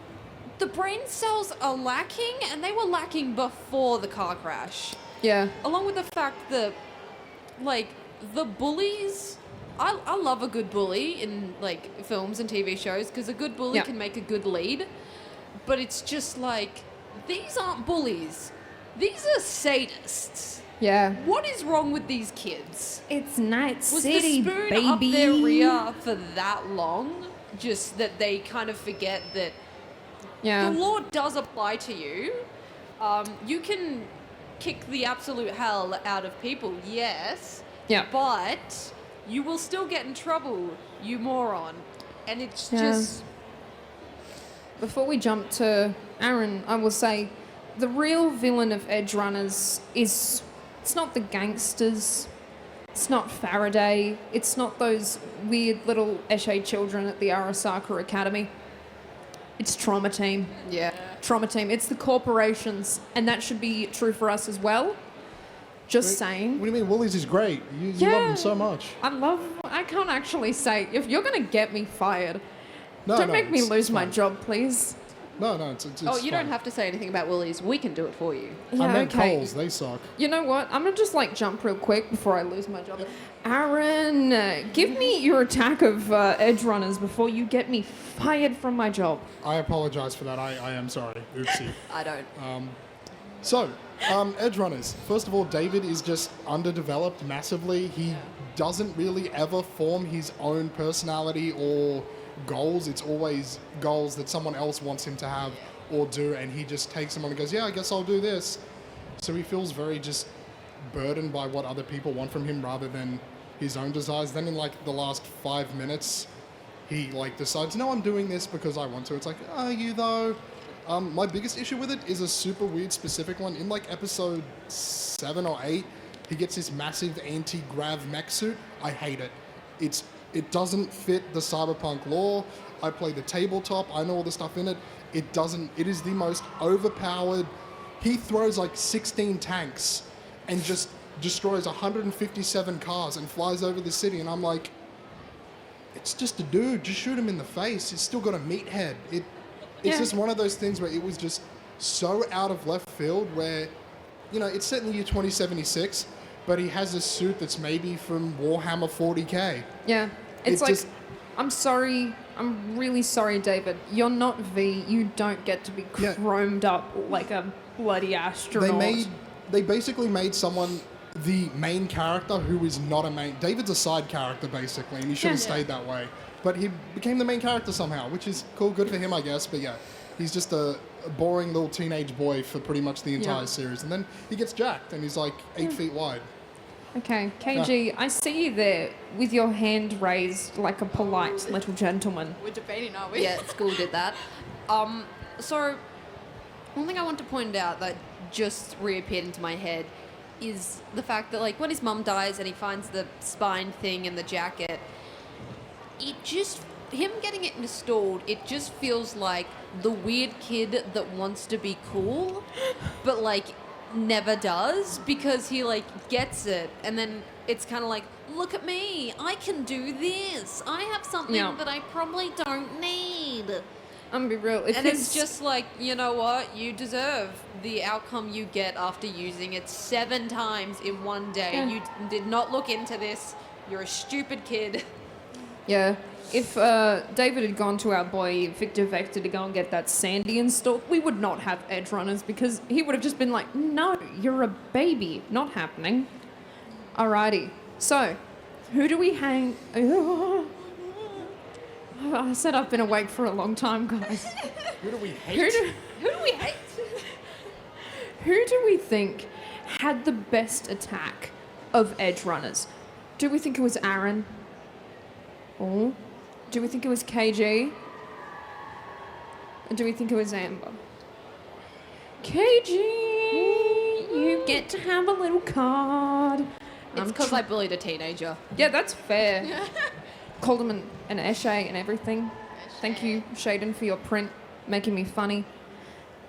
the brain cells are lacking, and they were lacking before the car crash. Yeah. Along with the fact that, like, the bullies... I love a good bully in, like, films and TV shows, because a good bully can make a good lead. But it's just like, these aren't bullies. These are sadists. Yeah. What is wrong with these kids? It's Night Was City, the spoon baby. up their rear for that long? Just that they kind of forget that Yeah. the law does apply to you. You can kick the absolute hell out of people, yes. Yeah. But you will still get in trouble, you moron. And it's Yeah. just... Before we jump to Aaron, I will say the real villain of Edge Runners is... It's not the gangsters. It's not Faraday. It's not those weird little Eshe children at the Arasaka Academy. It's Trauma Team. Yeah. Trauma Team. It's the corporations. And that should be true for us as well. Just What saying. do you mean? Woolies is great. You love him so much. I can't actually say, if you're going to get me fired, No, don't no, make me it's- lose it's my fine. job, please. No, it's Oh, you don't fine. have to say anything about Woolies. We can do it for you. Yeah, I meant okay. Coles. They suck. You know what? I'm going to just jump real quick before I lose my job. Aaron, give me your attack of Edge Runners before you get me fired from my job. I apologize for that. I am sorry. Oopsie. I don't. So, Edge Runners. First of all, David is just underdeveloped massively. He doesn't really ever form his own personality or goals. It's always goals that someone else wants him to have or do, and he just takes them on and goes, yeah, I guess I'll do this. So he feels very just burdened by what other people want from him rather than his own desires. Then in the last 5 minutes, he decides, no, I'm doing this because I want to. It's like, are you though? My biggest issue with it is a super weird specific one. In episode 7 or 8, he gets this massive anti-grav mech suit. I hate it. It doesn't fit the cyberpunk lore. I play the tabletop. I know all the stuff in it. It doesn't. It is the most overpowered. He throws 16 tanks and just destroys 157 cars and flies over the city. And I'm like, it's just a dude. Just shoot him in the face. He's still got a meathead. It's just one of those things where it was just so out of left field where, it's set in the year 2076, but he has a suit that's maybe from Warhammer 40k. Yeah. It's It just- I'm sorry. I'm really sorry, David. You're not V. You don't get to be Yeah. chromed up like a bloody astronaut. They basically made someone the main character who is not a main. David's a side character basically, and he should have Yeah. stayed that way. But he became the main character somehow, which is cool, good for him, I guess. But yeah, he's just a boring little teenage boy for pretty much the entire series, and then he gets jacked, and he's 8 feet wide. Okay, KG, I see you there with your hand raised like a polite little gentleman. We're debating, aren't we? Yeah, school did that. So, one thing I want to point out that just reappeared into my head is the fact that, when his mum dies and he finds the spine thing in the jacket, him getting it installed, it just feels like the weird kid that wants to be cool, but, never does because he, gets it. And then it's kind of look at me, I can do this. I have something that I probably don't need. I'm gonna be real. And it's just you know what? You deserve the outcome you get after using it 7 times in one day. Yeah. You did not look into this. You're a stupid kid. Yeah. If David had gone to our boy Victor Vector to go and get that Sandy installed, we would not have Edge Runners because he would have just been like, no, you're a baby. Not happening. Alrighty. So, who do we hang... I said I've been awake for a long time, guys. Who do we hate? Who do we hate? Who do we think had the best attack of Edge Runners? Do we think it was Aaron? Or do we think it was KG? Or do we think it was Amber? KG, you get to have a little card. It's because I bullied a teenager. Yeah, that's fair. Called him an Eshe and everything. Thank you, Shaden, for your print, making me funny.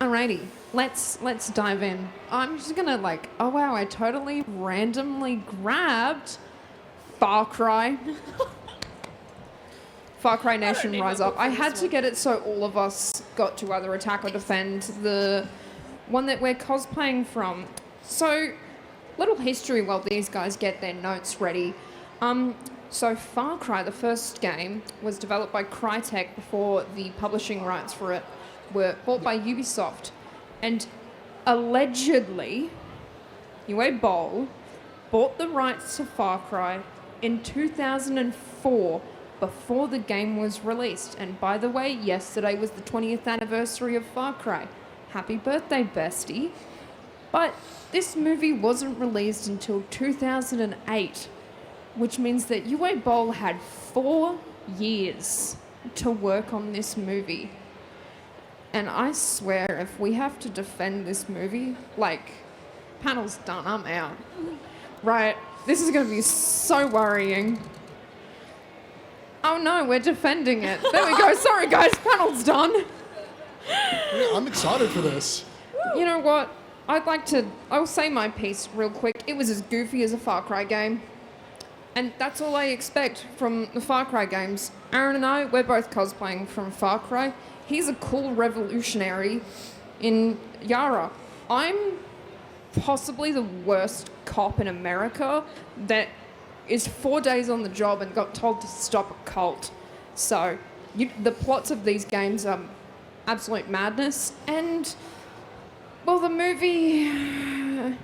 Alrighty, let's dive in. I'm just gonna oh wow, I totally randomly grabbed Far Cry. Far Cry Nation need Rise my Up. book for I this had to one. get it so all of us got to either attack or defend the one that we're cosplaying from. So, little history while these guys get their notes ready. So Far Cry, the first game, was developed by Crytek before the publishing rights for it were bought by Ubisoft. And allegedly, UA Bowl bought the rights to Far Cry in 2004 before the game was released. And by the way, yesterday was the 20th anniversary of Far Cry. Happy birthday, bestie. But this movie wasn't released until 2008, which means that UA Bowl had 4 years to work on this movie. And I swear, if we have to defend this movie, panel's done, I'm out. Right, this is gonna be so worrying. Oh no, we're defending it. There we go, sorry guys, panel's done. Yeah, I'm excited for this. You know what? I'll say my piece real quick. It was as goofy as a Far Cry game. And that's all I expect from the Far Cry games. Aaron and I, we're both cosplaying from Far Cry. He's a cool revolutionary in Yara. I'm possibly the worst cop in America that is 4 days on the job and got told to stop a cult. So, the plots of these games are absolute madness. And, well, the movie...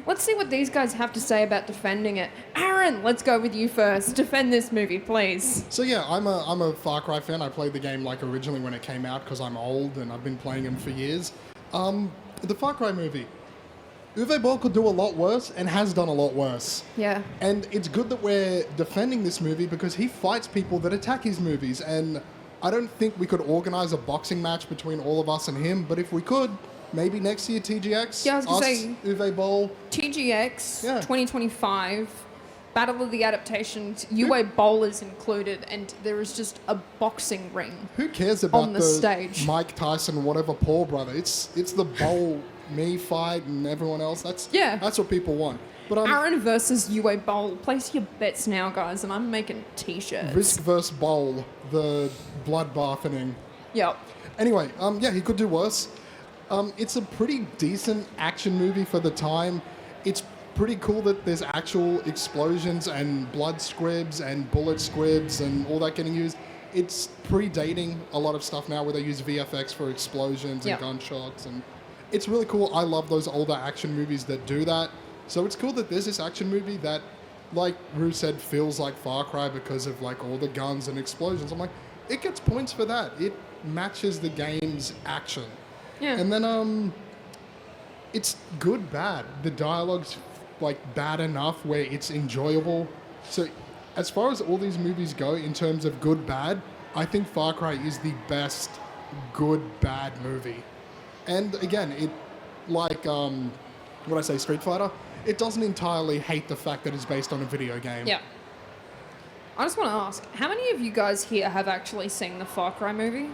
Let's see what these guys have to say about defending it. Aaron, let's go with you first. Defend this movie, please. So yeah, I'm a Far Cry fan. I played the game originally when it came out because I'm old and I've been playing them for years. The Far Cry movie, Uwe Boll could do a lot worse and has done a lot worse. Yeah. And it's good that we're defending this movie because he fights people that attack his movies. And I don't think we could organize a boxing match between all of us and him, but if we could, maybe next year TGX. Yeah, I was gonna us, say- Uwe Boll. TGX Yeah. 2025, Battle of the Adaptations, UA Bowl is included, and there is just a boxing ring. Who cares about On the stage. Mike Tyson, whatever, Paul brother? It's the Bowl me fight and everyone else. That's what people want. But Aaron versus UA Bowl. Place your bets now, guys, and I'm making t-shirts. Risk versus Bowl, the bloodbathing. Yep. Anyway, yeah, he could do worse. It's a pretty decent action movie for the time. It's pretty cool that there's actual explosions and blood squibs and bullet squibs and all that getting used. It's predating a lot of stuff now where they use VFX for explosions and Yep. gunshots, and it's really cool. I love those older action movies that do that. So it's cool that there's this action movie that, like Rue said, feels like Far Cry because of all the guns and explosions. I'm like, it gets points for that. It matches the game's action. Yeah. And then it's good bad. The dialogue's bad enough where it's enjoyable. So as far as all these movies go in terms of good bad, I think Far Cry is the best good bad movie. And again, it what I say, Street Fighter, it doesn't entirely hate the fact that it's based on a video game. Yeah. I just want to ask, how many of you guys here have actually seen the Far Cry movie?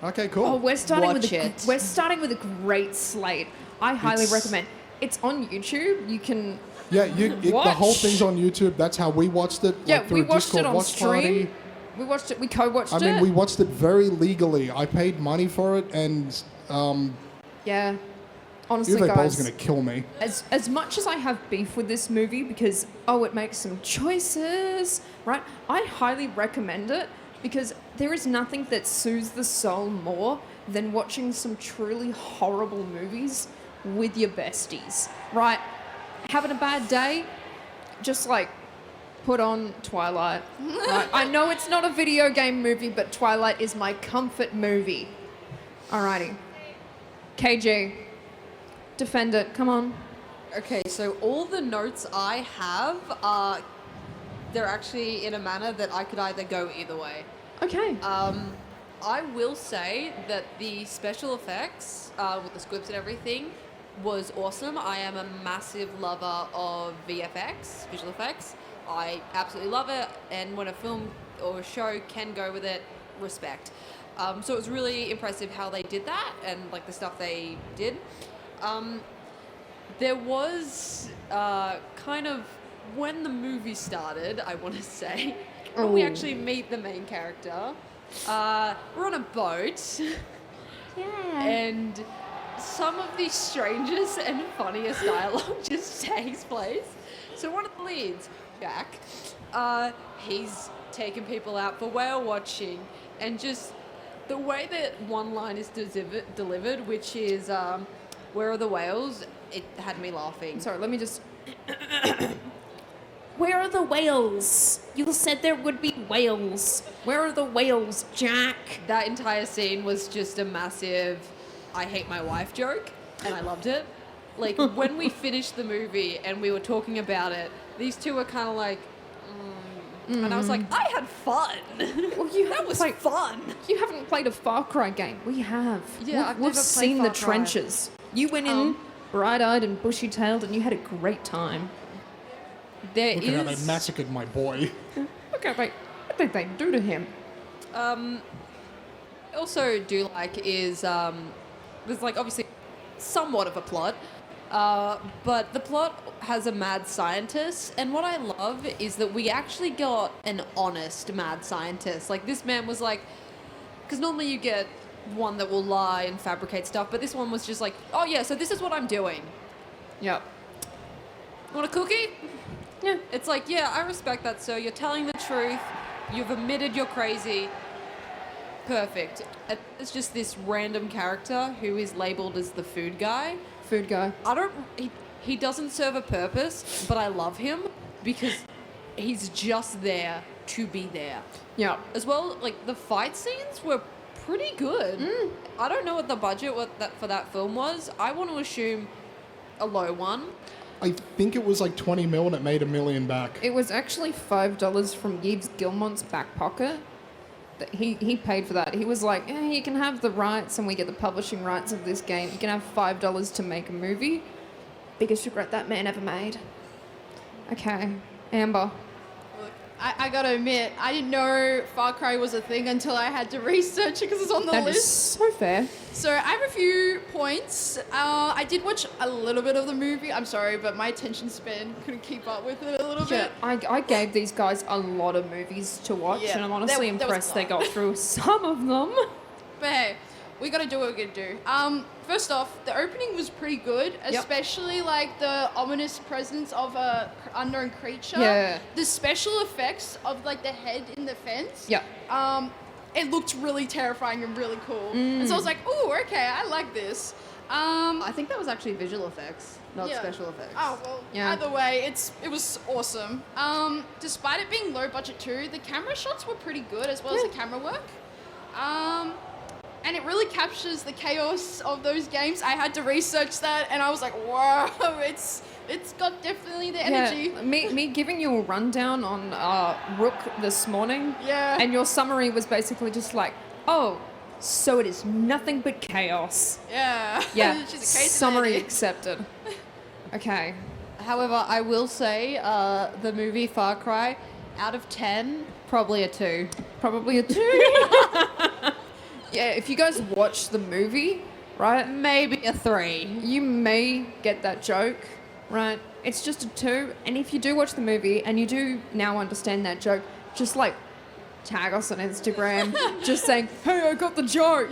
Okay, cool. Oh, we're starting Watch it. we're starting with a great slate. I highly It's- recommend. It's on YouTube. You can. Yeah, the whole Watch. thing's on YouTube. That's how we watched it. Yeah, through we a watched Discord it on watch stream. party. We watched it. We co-watched I it. mean, we watched it very legally. I paid money for it, and Yeah. Honestly, Uwe guys. Boll's going to kill me. As much as I have beef with this movie because it makes some choices, right? I highly recommend it because there is nothing that soothes the soul more than watching some truly horrible movies with your besties, right? Having a bad day, just put on Twilight. Right? I know it's not a video game movie, but Twilight is my comfort movie. Alrighty. KG. Defend it. Come on. Okay, so all the notes I have are they're actually in a manner that I could either go either way. Okay. I will say that the special effects with the squibs and everything was awesome. I am a massive lover of VFX, visual effects. I absolutely love it, and when a film or a show can go with it, respect. So it was really impressive how they did that and like the stuff they did. There was kind of when the movie started, I want to say, when we actually meet the main character, we're on a boat. Yeah. And some of the strangest and funniest dialogue just takes place. So one of the leads, Jack, he's taking people out for whale watching, and just the way that one line is delivered, which is, where are the whales? It had me laughing. Sorry, let me just... Where are the whales? You said there would be whales. Where are the whales, Jack? That entire scene was just a massive I hate my wife joke, and I loved it. Like, when we finished the movie and we were talking about it, these two were kind of like, and I was like, I had fun. Well, That was fun. You haven't played a Far Cry game. We have. Yeah, I've We've never played seen Far the Cry. trenches. You went in bright-eyed and bushy-tailed, and you had a great time. There Look at how they is... massacred my boy. Okay, wait. What did they do to him? Also do like is there's like obviously somewhat of a plot, but the plot has a mad scientist, and what I love is that we actually got an honest mad scientist. Like, this man was like, because normally you get one that will lie and fabricate stuff, but this one was just like, oh yeah, so this is what I'm doing. Yep. Want a cookie? Yeah. It's like, yeah, I respect that, sir. You're telling the truth. You've admitted you're crazy. Perfect. It's just this random character who is labeled as the food guy. Food guy. He doesn't serve a purpose, but I love him because he's just there to be there. Yeah. As well, like, the fight scenes were pretty good. I don't know what the budget for that film was. I want to assume a low one. I think it was like 20 mil and it made $1 million back. It was actually $5 from Yves Gilmont's back pocket. He paid for that. He was like, you can have the rights and we get the publishing rights of this game. You can have $5 to make a movie. Biggest regret that man ever made. Okay, Amber. I gotta admit, I didn't know Far Cry was a thing until I had to research it because it's on the That is list. so fair. So I have a few points. I did watch a little bit of the movie. I'm sorry, but my attention span couldn't keep up with it a little Yeah, bit. I gave these guys a lot of movies to watch, Yeah, and I'm honestly there was impressed a they lot. got through some of them. But hey, we gotta do what we gotta do. First off, the opening was pretty good, especially like the ominous presence of a unknown creature. Yeah. The special effects of like the head in the fence. Yeah. It looked really terrifying and really cool. And so I was like, ooh, okay, I like this. I think that was actually visual effects, not Yeah. special effects. Oh, well, Yeah. either way, it was awesome. Despite it being low budget too, the camera shots were pretty good as well as the camera work. And it really captures the chaos of those games. I had to research that and I was like, wow, it's got definitely the energy. Yeah, me giving you a rundown on Rook this morning. Yeah. And your summary was basically just like, oh, so it is nothing but chaos. Yeah. Yeah. She's a crazy Summary lady. accepted. Okay. However, I will say the movie Far Cry, out of 10, probably a 2. Probably a 2. Yeah, if you guys watch the movie, right, Maybe a 3. you may get that joke, right? It's just a 2. And if you do watch the movie and you do now understand that joke, just like tag us on Instagram, just saying, hey, I got the joke.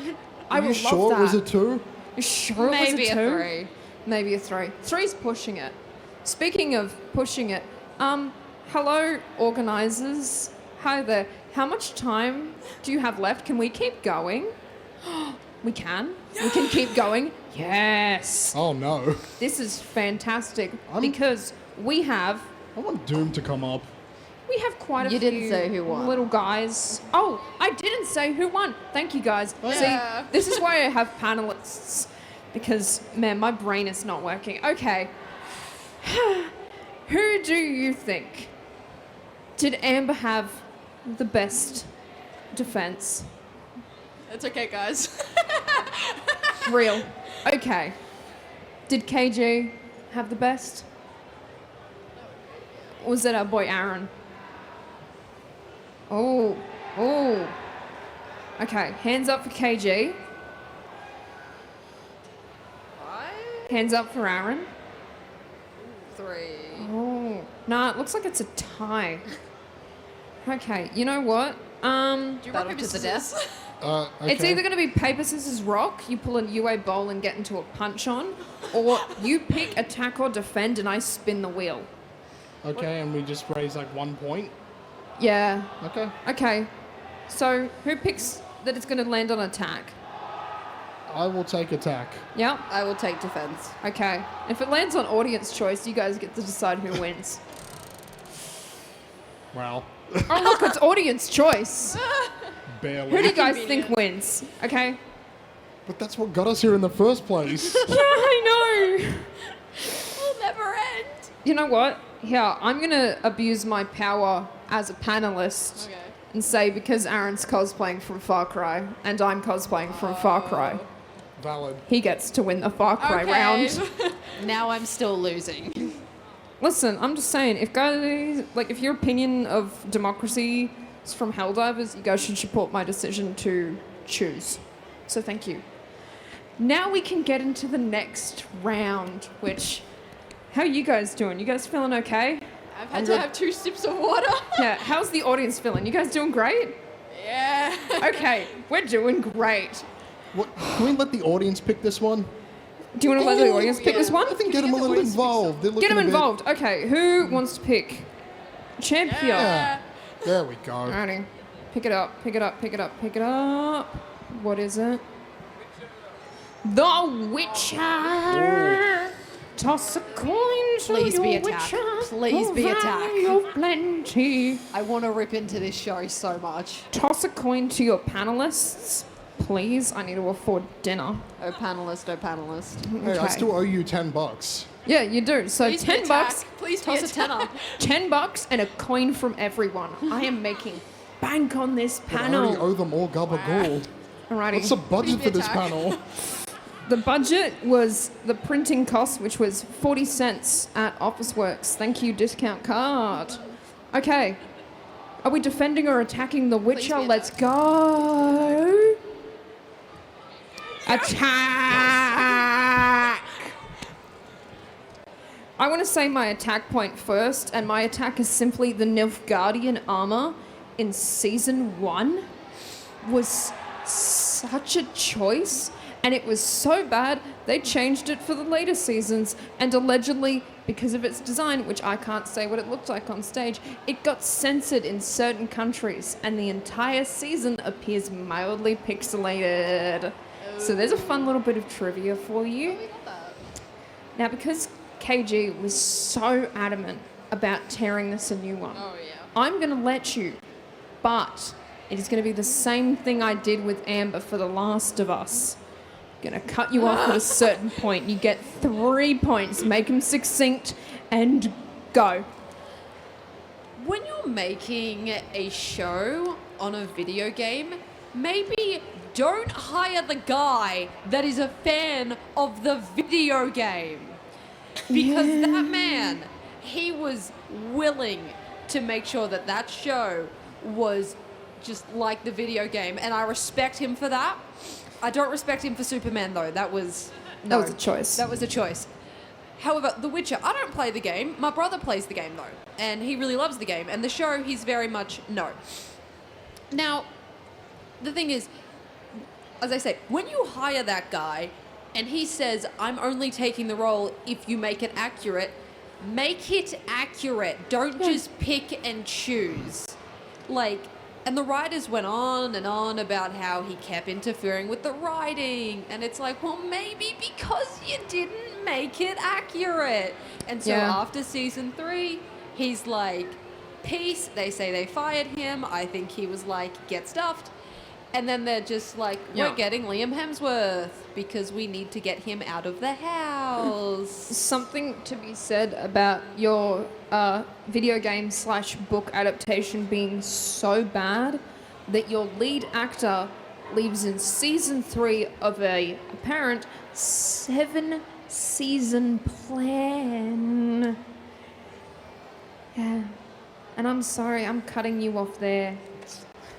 I Are will you love sure that. it was a 2? You sure Maybe it was a a 2? 3. Maybe a 3. 3's pushing it. Speaking of pushing it, hello, organisers. Hi there. How much time do you have left? Can we keep going? We can. We can keep going. Yes. Oh no. This is fantastic I'm- because we have I want Doom to come up. quite a You few didn't say who won. little guys. Oh, I didn't say who won. Thank you guys. Yeah. See, this is why I have panelists because man, my brain is not working. Okay. Who do you think? Did Amber have the best defense? It's okay, guys. Real. Okay. Did KG have the best? Or was it our boy Aaron? Oh. Okay, hands up for KG. Hands up for Aaron. 3. Oh, nah, it looks like it's a tie. Okay, you know what? Do you rock, battle paper, to the death? Okay. It's either going to be paper, scissors, rock, you pull a UA bowl and get into a punch on, or you pick attack or defend and I spin the wheel. Okay, and we just raise like 1 point. Yeah. Okay. Okay. So, who picks that it's going to land on attack? I will take attack. Yep. I will take defense. Okay. If it lands on audience choice, you guys get to decide who wins. Well, Oh, look, it's audience choice. barely. Who do you guys think wins? Okay. But that's what got us here in the first place. Yeah, I know. We'll never end. You know what? Yeah, I'm going to abuse my power as a panelist Okay. and say because Aaron's cosplaying from Far Cry and I'm cosplaying from Far Cry, Valid. he gets to win the Far Cry Okay. round. Now I'm still losing. Listen, I'm just saying, if guys, like, if your opinion of democracy is from Helldivers, you guys should support my decision to choose. So thank you. Now we can get into the next round, which, how are you guys doing? You guys feeling okay? I've had to have 2 sips of water. Yeah, how's the audience feeling? You guys doing great? Yeah. Okay, we're doing great. What, can we let the audience pick this one? Do you want to let the Ooh, audience pick yeah. this one? I think get them a little involved. They're Get looking them a bit- involved. Okay, who wants to pick champion? Yeah. There we go. Alrighty. Pick it up, pick it up, pick it up, pick it up. What is it? The Witcher! Toss a coin to Please your be attack. Witcher. Please be Oh, attack. valley of plenty. I want to rip into this show so much. Toss a coin to your panelists. Please, I need to afford dinner. Oh, panelist, oh, panelist. Hey, I Okay. still owe you $10. Yeah, you do. So Please be 10 bucks. attack. Please be Toss a attack. tenner. $10 and a coin from everyone. I am making bank on this But I already panel. owe them all gabagool. Alrighty. What's the budget Please for be this attack. panel? The budget was the printing cost, which was 40 cents at Officeworks. Thank you, discount card. Okay. Are we defending or attacking the Witcher? be Let's go. Attack! I want to say my attack point first, and my attack is simply the Nilfgaardian armor in Season 1 was such a choice, and it was so bad they changed it for the later seasons, and allegedly, because of its design, which I can't say what it looked like on stage, it got censored in certain countries, and the entire season appears mildly pixelated. So there's a fun little bit of trivia for you. Now, because KG was so adamant about tearing this a new one, Oh, yeah. I'm going to let you, but it is going to be the same thing I did with Amber for The Last of Us. Going to cut you off at a certain point. You get 3 points. Make them succinct and go. When you're making a show on a video game, maybe don't hire the guy that is a fan of the video game. Because that man, he was willing to make sure that that show was just like the video game, and I respect him for that. I don't respect him for Superman, though. That was a choice. That was a choice. However, The Witcher, I don't play the game. My brother plays the game, though, and he really loves the game. And the show, he's very much no. Now, the thing is, as I say, when you hire that guy and he says, I'm only taking the role if you make it accurate, make it accurate. Don't just pick and choose. Like, and the writers went on and on about how he kept interfering with the writing. And it's like, well, maybe because you didn't make it accurate. And so Yeah. after season 3, he's like, peace. They say they fired him. I think he was like, get stuffed. And then they're just like, Yeah. we're getting Liam Hemsworth because we need to get him out of the house. Something to be said about your video game / book adaptation being so bad that your lead actor leaves in season 3 of a apparent 7-season plan. Yeah. And I'm sorry, I'm cutting you off there.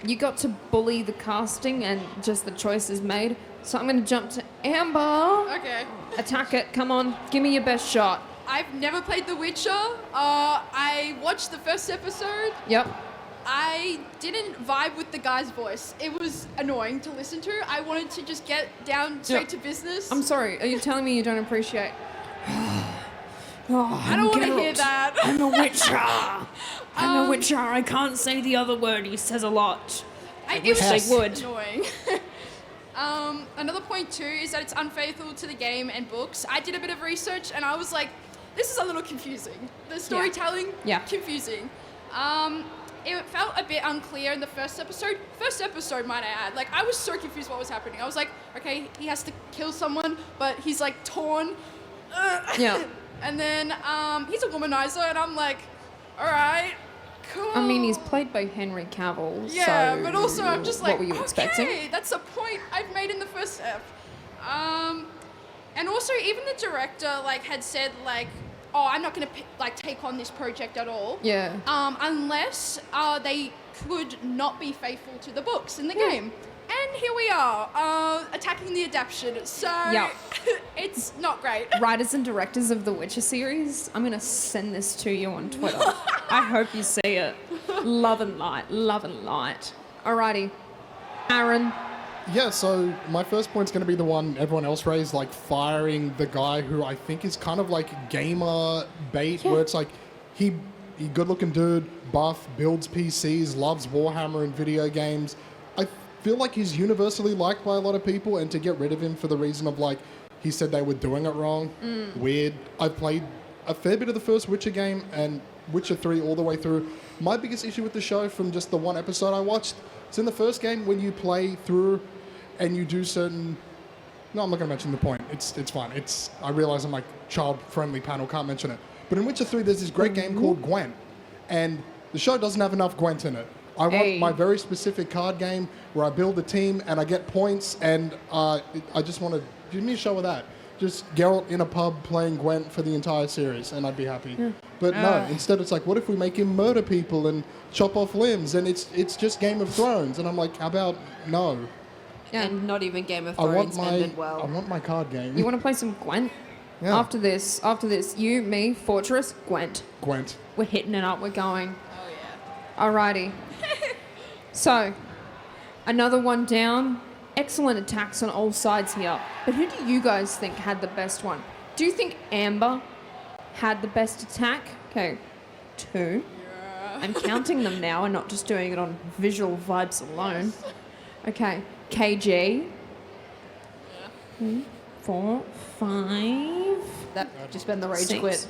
you got to bully the casting and just the choices made. So I'm going to jump to Amber. Okay. Attack it. Come on. Give me your best shot. I've never played The Witcher. I watched the first episode. Yep. I didn't vibe with the guy's voice. It was annoying to listen to. I wanted to just get down straight to business. I'm sorry. Are you telling me you don't appreciate? I don't want to hear that. I'm a Witcher. I'm a Witcher. I can't say the other word. He says a lot. I wish they would. Annoying. Another point too is that it's unfaithful to the game and books. I did a bit of research and I was like, this is a little confusing. The storytelling, confusing. It felt a bit unclear in the first episode. First episode, might I add. Like, I was so confused what was happening. I was like, okay, he has to kill someone, but he's like torn. Yeah. And then he's a womanizer, and I'm like, all right, cool. I mean, he's played by Henry Cavill. Yeah, so but also I'm just like, what were you expecting? Okay, that's a point I've made in the first ep. And also, even the director like had said like, oh, I'm not gonna take on this project at all. Yeah. Unless they could not be faithful to the books in the game. And here we are, attacking the adaptation. So it's not great. Writers and directors of the Witcher series, I'm going to send this to you on Twitter. I hope you see it. Love and light, love and light. Alrighty. Aaron. Yeah, so my first point's going to be the one everyone else raised, like firing the guy who I think is kind of like gamer bait, where it's like he good-looking dude, buff, builds PCs, loves Warhammer and video games. I feel like he's universally liked by a lot of people, and to get rid of him for the reason of like he said they were doing it wrong, weird. I've played a fair bit of the first Witcher game and Witcher 3 all the way through. My biggest issue with the show from just the one episode I watched, it's in the first game when you play through and you do certain... No, I'm not going to mention the point. It's fine. I realize I'm like child-friendly panel, can't mention it. But in Witcher 3, there's this great game called Gwent, and the show doesn't have enough Gwent in it. I want my very specific card game where I build a team and I get points, and I just want to give me a show of that. Just Geralt in a pub playing Gwent for the entire series, and I'd be happy. But no, instead it's like, what if we make him murder people and chop off limbs, and it's just Game of Thrones, and I'm like, how about no? Yeah. And not even Game of I Thrones want ended well. I want my card game. You want to play some Gwent? Yeah. After this, you, me, Fortress, Gwent. Gwent. We're hitting it up. We're going. Oh, yeah. Alrighty. So, another one down. Excellent attacks on all sides here. But who do you guys think had the best one? Do you think Amber had the best attack? Okay, 2. Yeah. I'm counting them now and not just doing it on visual vibes alone. Yes. Okay, KG. Yeah. 3, 4, 5. That just been the rage 6. quit.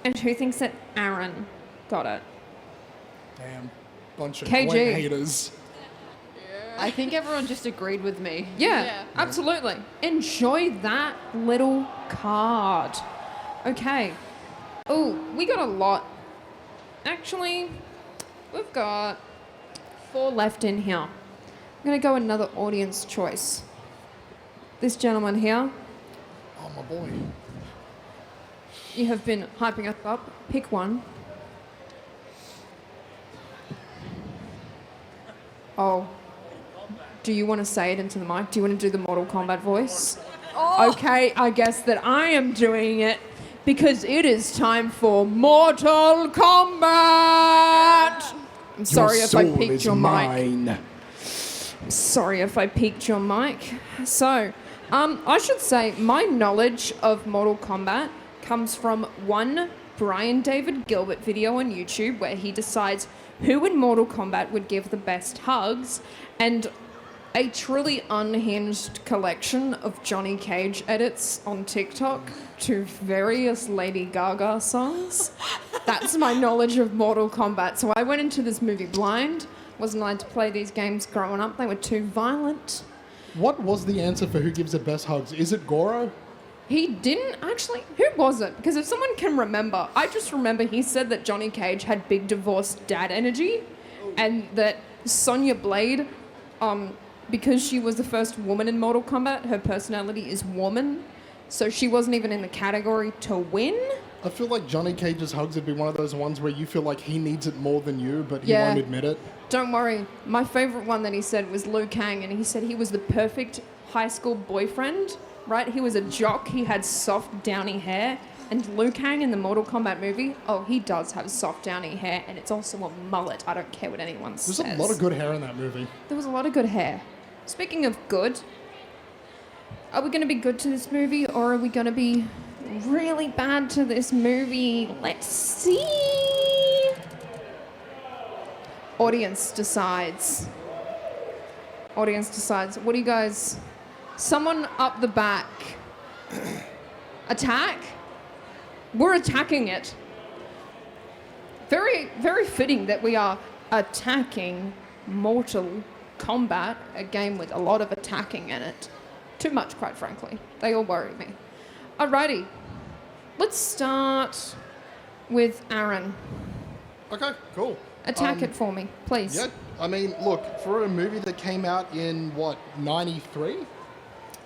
And who thinks that Aaron got it? Damn. Bunch of KG. Gwent haters. I think everyone just agreed with me. Yeah, absolutely. Enjoy that little card. Okay. Oh, we got a lot. Actually, we've got 4 left in here. I'm going to go another audience choice. This gentleman here, Oh, my boy. you have been hyping us up. Pick one. Oh. Do you want to say it into the mic? Do you want to do the Mortal Kombat voice? Oh. Okay, I guess that I am doing it because it is time for Mortal Kombat! I'm sorry if I peaked your mic. I'm sorry if I peaked your mic. So, I should say my knowledge of Mortal Kombat comes from one Brian David Gilbert video on YouTube where he decides who in Mortal Kombat would give the best hugs, and a truly unhinged collection of Johnny Cage edits on TikTok to various Lady Gaga songs. That's my knowledge of Mortal Kombat. So I went into this movie blind. Wasn't allowed to play these games growing up. They were too violent. What was the answer for who gives the best hugs? Is it Goro? He didn't actually. Who was it? Because if someone can remember, I just remember he said that Johnny Cage had big divorced dad energy, and that Sonya Blade, because she was the first woman in Mortal Kombat, her personality is woman, so she wasn't even in the category to win. I feel like Johnny Cage's hugs would be one of those ones where you feel like he needs it more than you, but he Yeah. won't admit it. Don't worry. My favorite one that he said was Liu Kang, and he said he was the perfect high school boyfriend, right? He was a jock. He had soft, downy hair. And Liu Kang in the Mortal Kombat movie, oh, he does have soft, downy hair, and it's also a mullet. I don't care what anyone There's says. a lot of good hair in that movie. There was a lot of good hair. Speaking of good, are we going to be good to this movie, or are we going to be really bad to this movie? Let's see. Audience decides. Audience decides. What do you guys... Someone up the back. Attack? We're attacking it. Very, very fitting that we are attacking Mortal Kombat, a game with a lot of attacking in it. Too much, quite frankly. They all worry me. Alrighty. Let's start with Aaron. Okay, cool. Attack it for me, please. Yeah, I mean, look, for a movie that came out in, what, 93?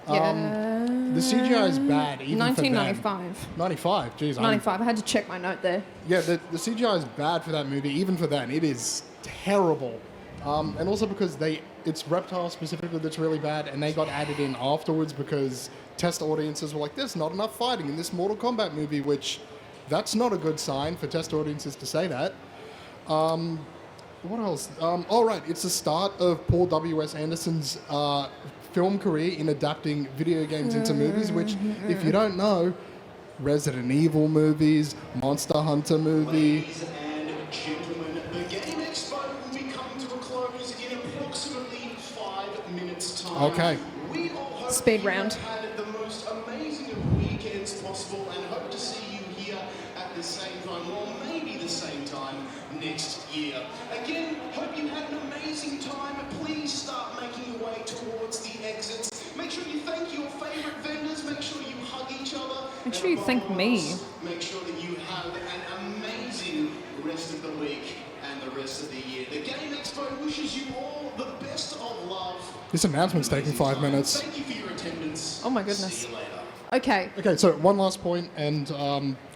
Yeah. The CGI is bad, even for them. 1995. 95, jeez. 95. I had to check my note there. Yeah, the CGI is bad for that movie, even for then. It is terrible. And also because it's Reptile specifically that's really bad, and they got added in afterwards because test audiences were like, there's not enough fighting in this Mortal Kombat movie, which that's not a good sign for test audiences to say that. What else? Right, it's the start of Paul W.S. Anderson's film career in adapting video games into movies, which, if you don't know, Resident Evil movies, Monster Hunter movie. Ladies and gentlemen, the Game Expo will be coming to a close in approximately 5 minutes' time. Okay. We all hope Speed you round. have had the most amazing of weekends possible and hope to see you here at the same time, or maybe the same time next year. Again, hope you had an amazing time. Please start making your way towards the exits. Make sure you thank your favorite vendors. Make sure you hug each other. Make sure you thank me. Make sure that you have an amazing rest of the week and the rest of the year. The Game Expo wishes you all the best of love. This announcement's taking 5 minutes. Thank you for your attendance. Oh my goodness. See you later. Okay. Okay, so one last point, and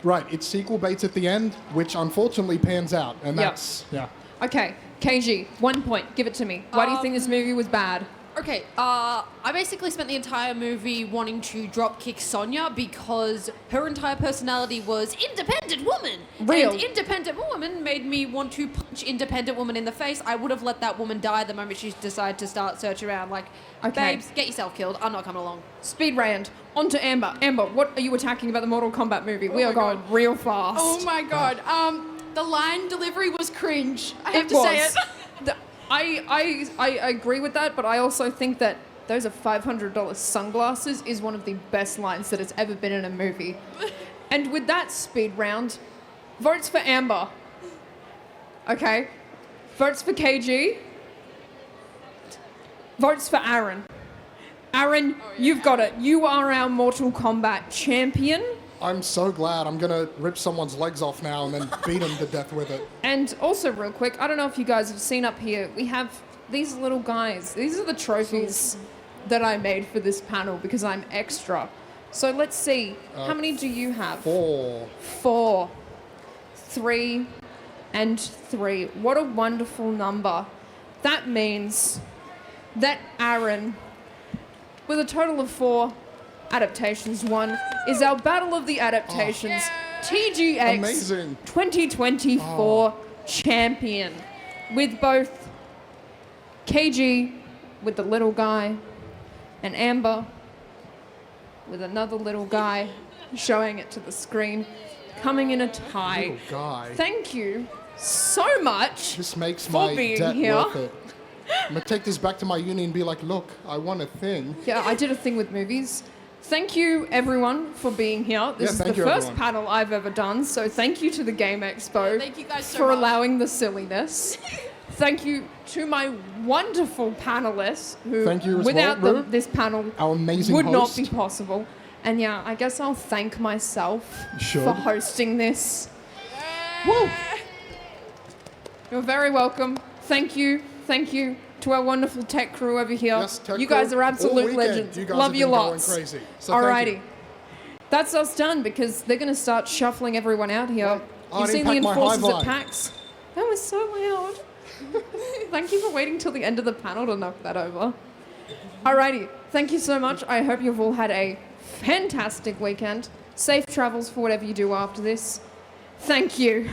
right, it's sequel baits at the end, which unfortunately pans out, and Yep. that's, yeah. Okay. KG, 1 point. Give it to me. Why do you think this movie was bad? Okay, I basically spent the entire movie wanting to dropkick Sonya because her entire personality was independent woman. Real. And independent woman made me want to punch independent woman in the face. I would have let that woman die the moment she decided to start search around. Like, Okay. babes, get yourself killed. I'm not coming along. Speed round. On to Amber. Amber, what are you attacking about the Mortal Kombat movie? We are my going real fast. Oh my god. The line delivery was cringe. I have It to was. say it. I agree with that, but I also think that those are $500 sunglasses is one of the best lines that has ever been in a movie. And with that speed round, votes for Amber. Okay. Votes for KG. Votes for Aaron. Aaron, you've got it. You are our Mortal Kombat champion. I'm so glad. I'm going to rip someone's legs off now and then beat them to death with it. And also, real quick, I don't know if you guys have seen up here, we have these little guys. These are the trophies that I made for this panel because I'm extra. So let's see. How many do you have? 4. 4. 3 and 3. What a wonderful number. That means that Aaron, with a total of 4, Adaptations 1, is our Battle of the Adaptations TGX Amazing. 2024 champion, with both KG with the little guy and Amber with another little guy, showing it to the screen, coming in a tie. Little guy. Thank you so much This makes for my being debt here. worth it. I'm going to take this back to my uni and be like, look, I won a thing. Yeah, I did a thing with movies. Thank you, everyone, for being here. This Yeah, is the thank you, first everyone. panel I've ever done, so thank you to the Game Expo Thank you guys so for much. allowing the silliness. Thank you to my wonderful panelists who, Thank you as without well, them, Rue. this panel Our amazing would host. not be possible. And yeah, I guess I'll thank myself should. for hosting this. Woo! You're very welcome. Thank you to our wonderful tech crew over here. Yes, tech you guys crew, are all absolute weekend. legends. You guys Love have you been going lots. crazy. So thank Alrighty. you. That's us done because they're going to start shuffling everyone out here. I You've didn't seen the pack my enforcers hi-fi. at PAX. That was so loud. Thank you for waiting till the end of the panel to knock that over. Alrighty, thank you so much. I hope you've all had a fantastic weekend. Safe travels for whatever you do after this. Thank you.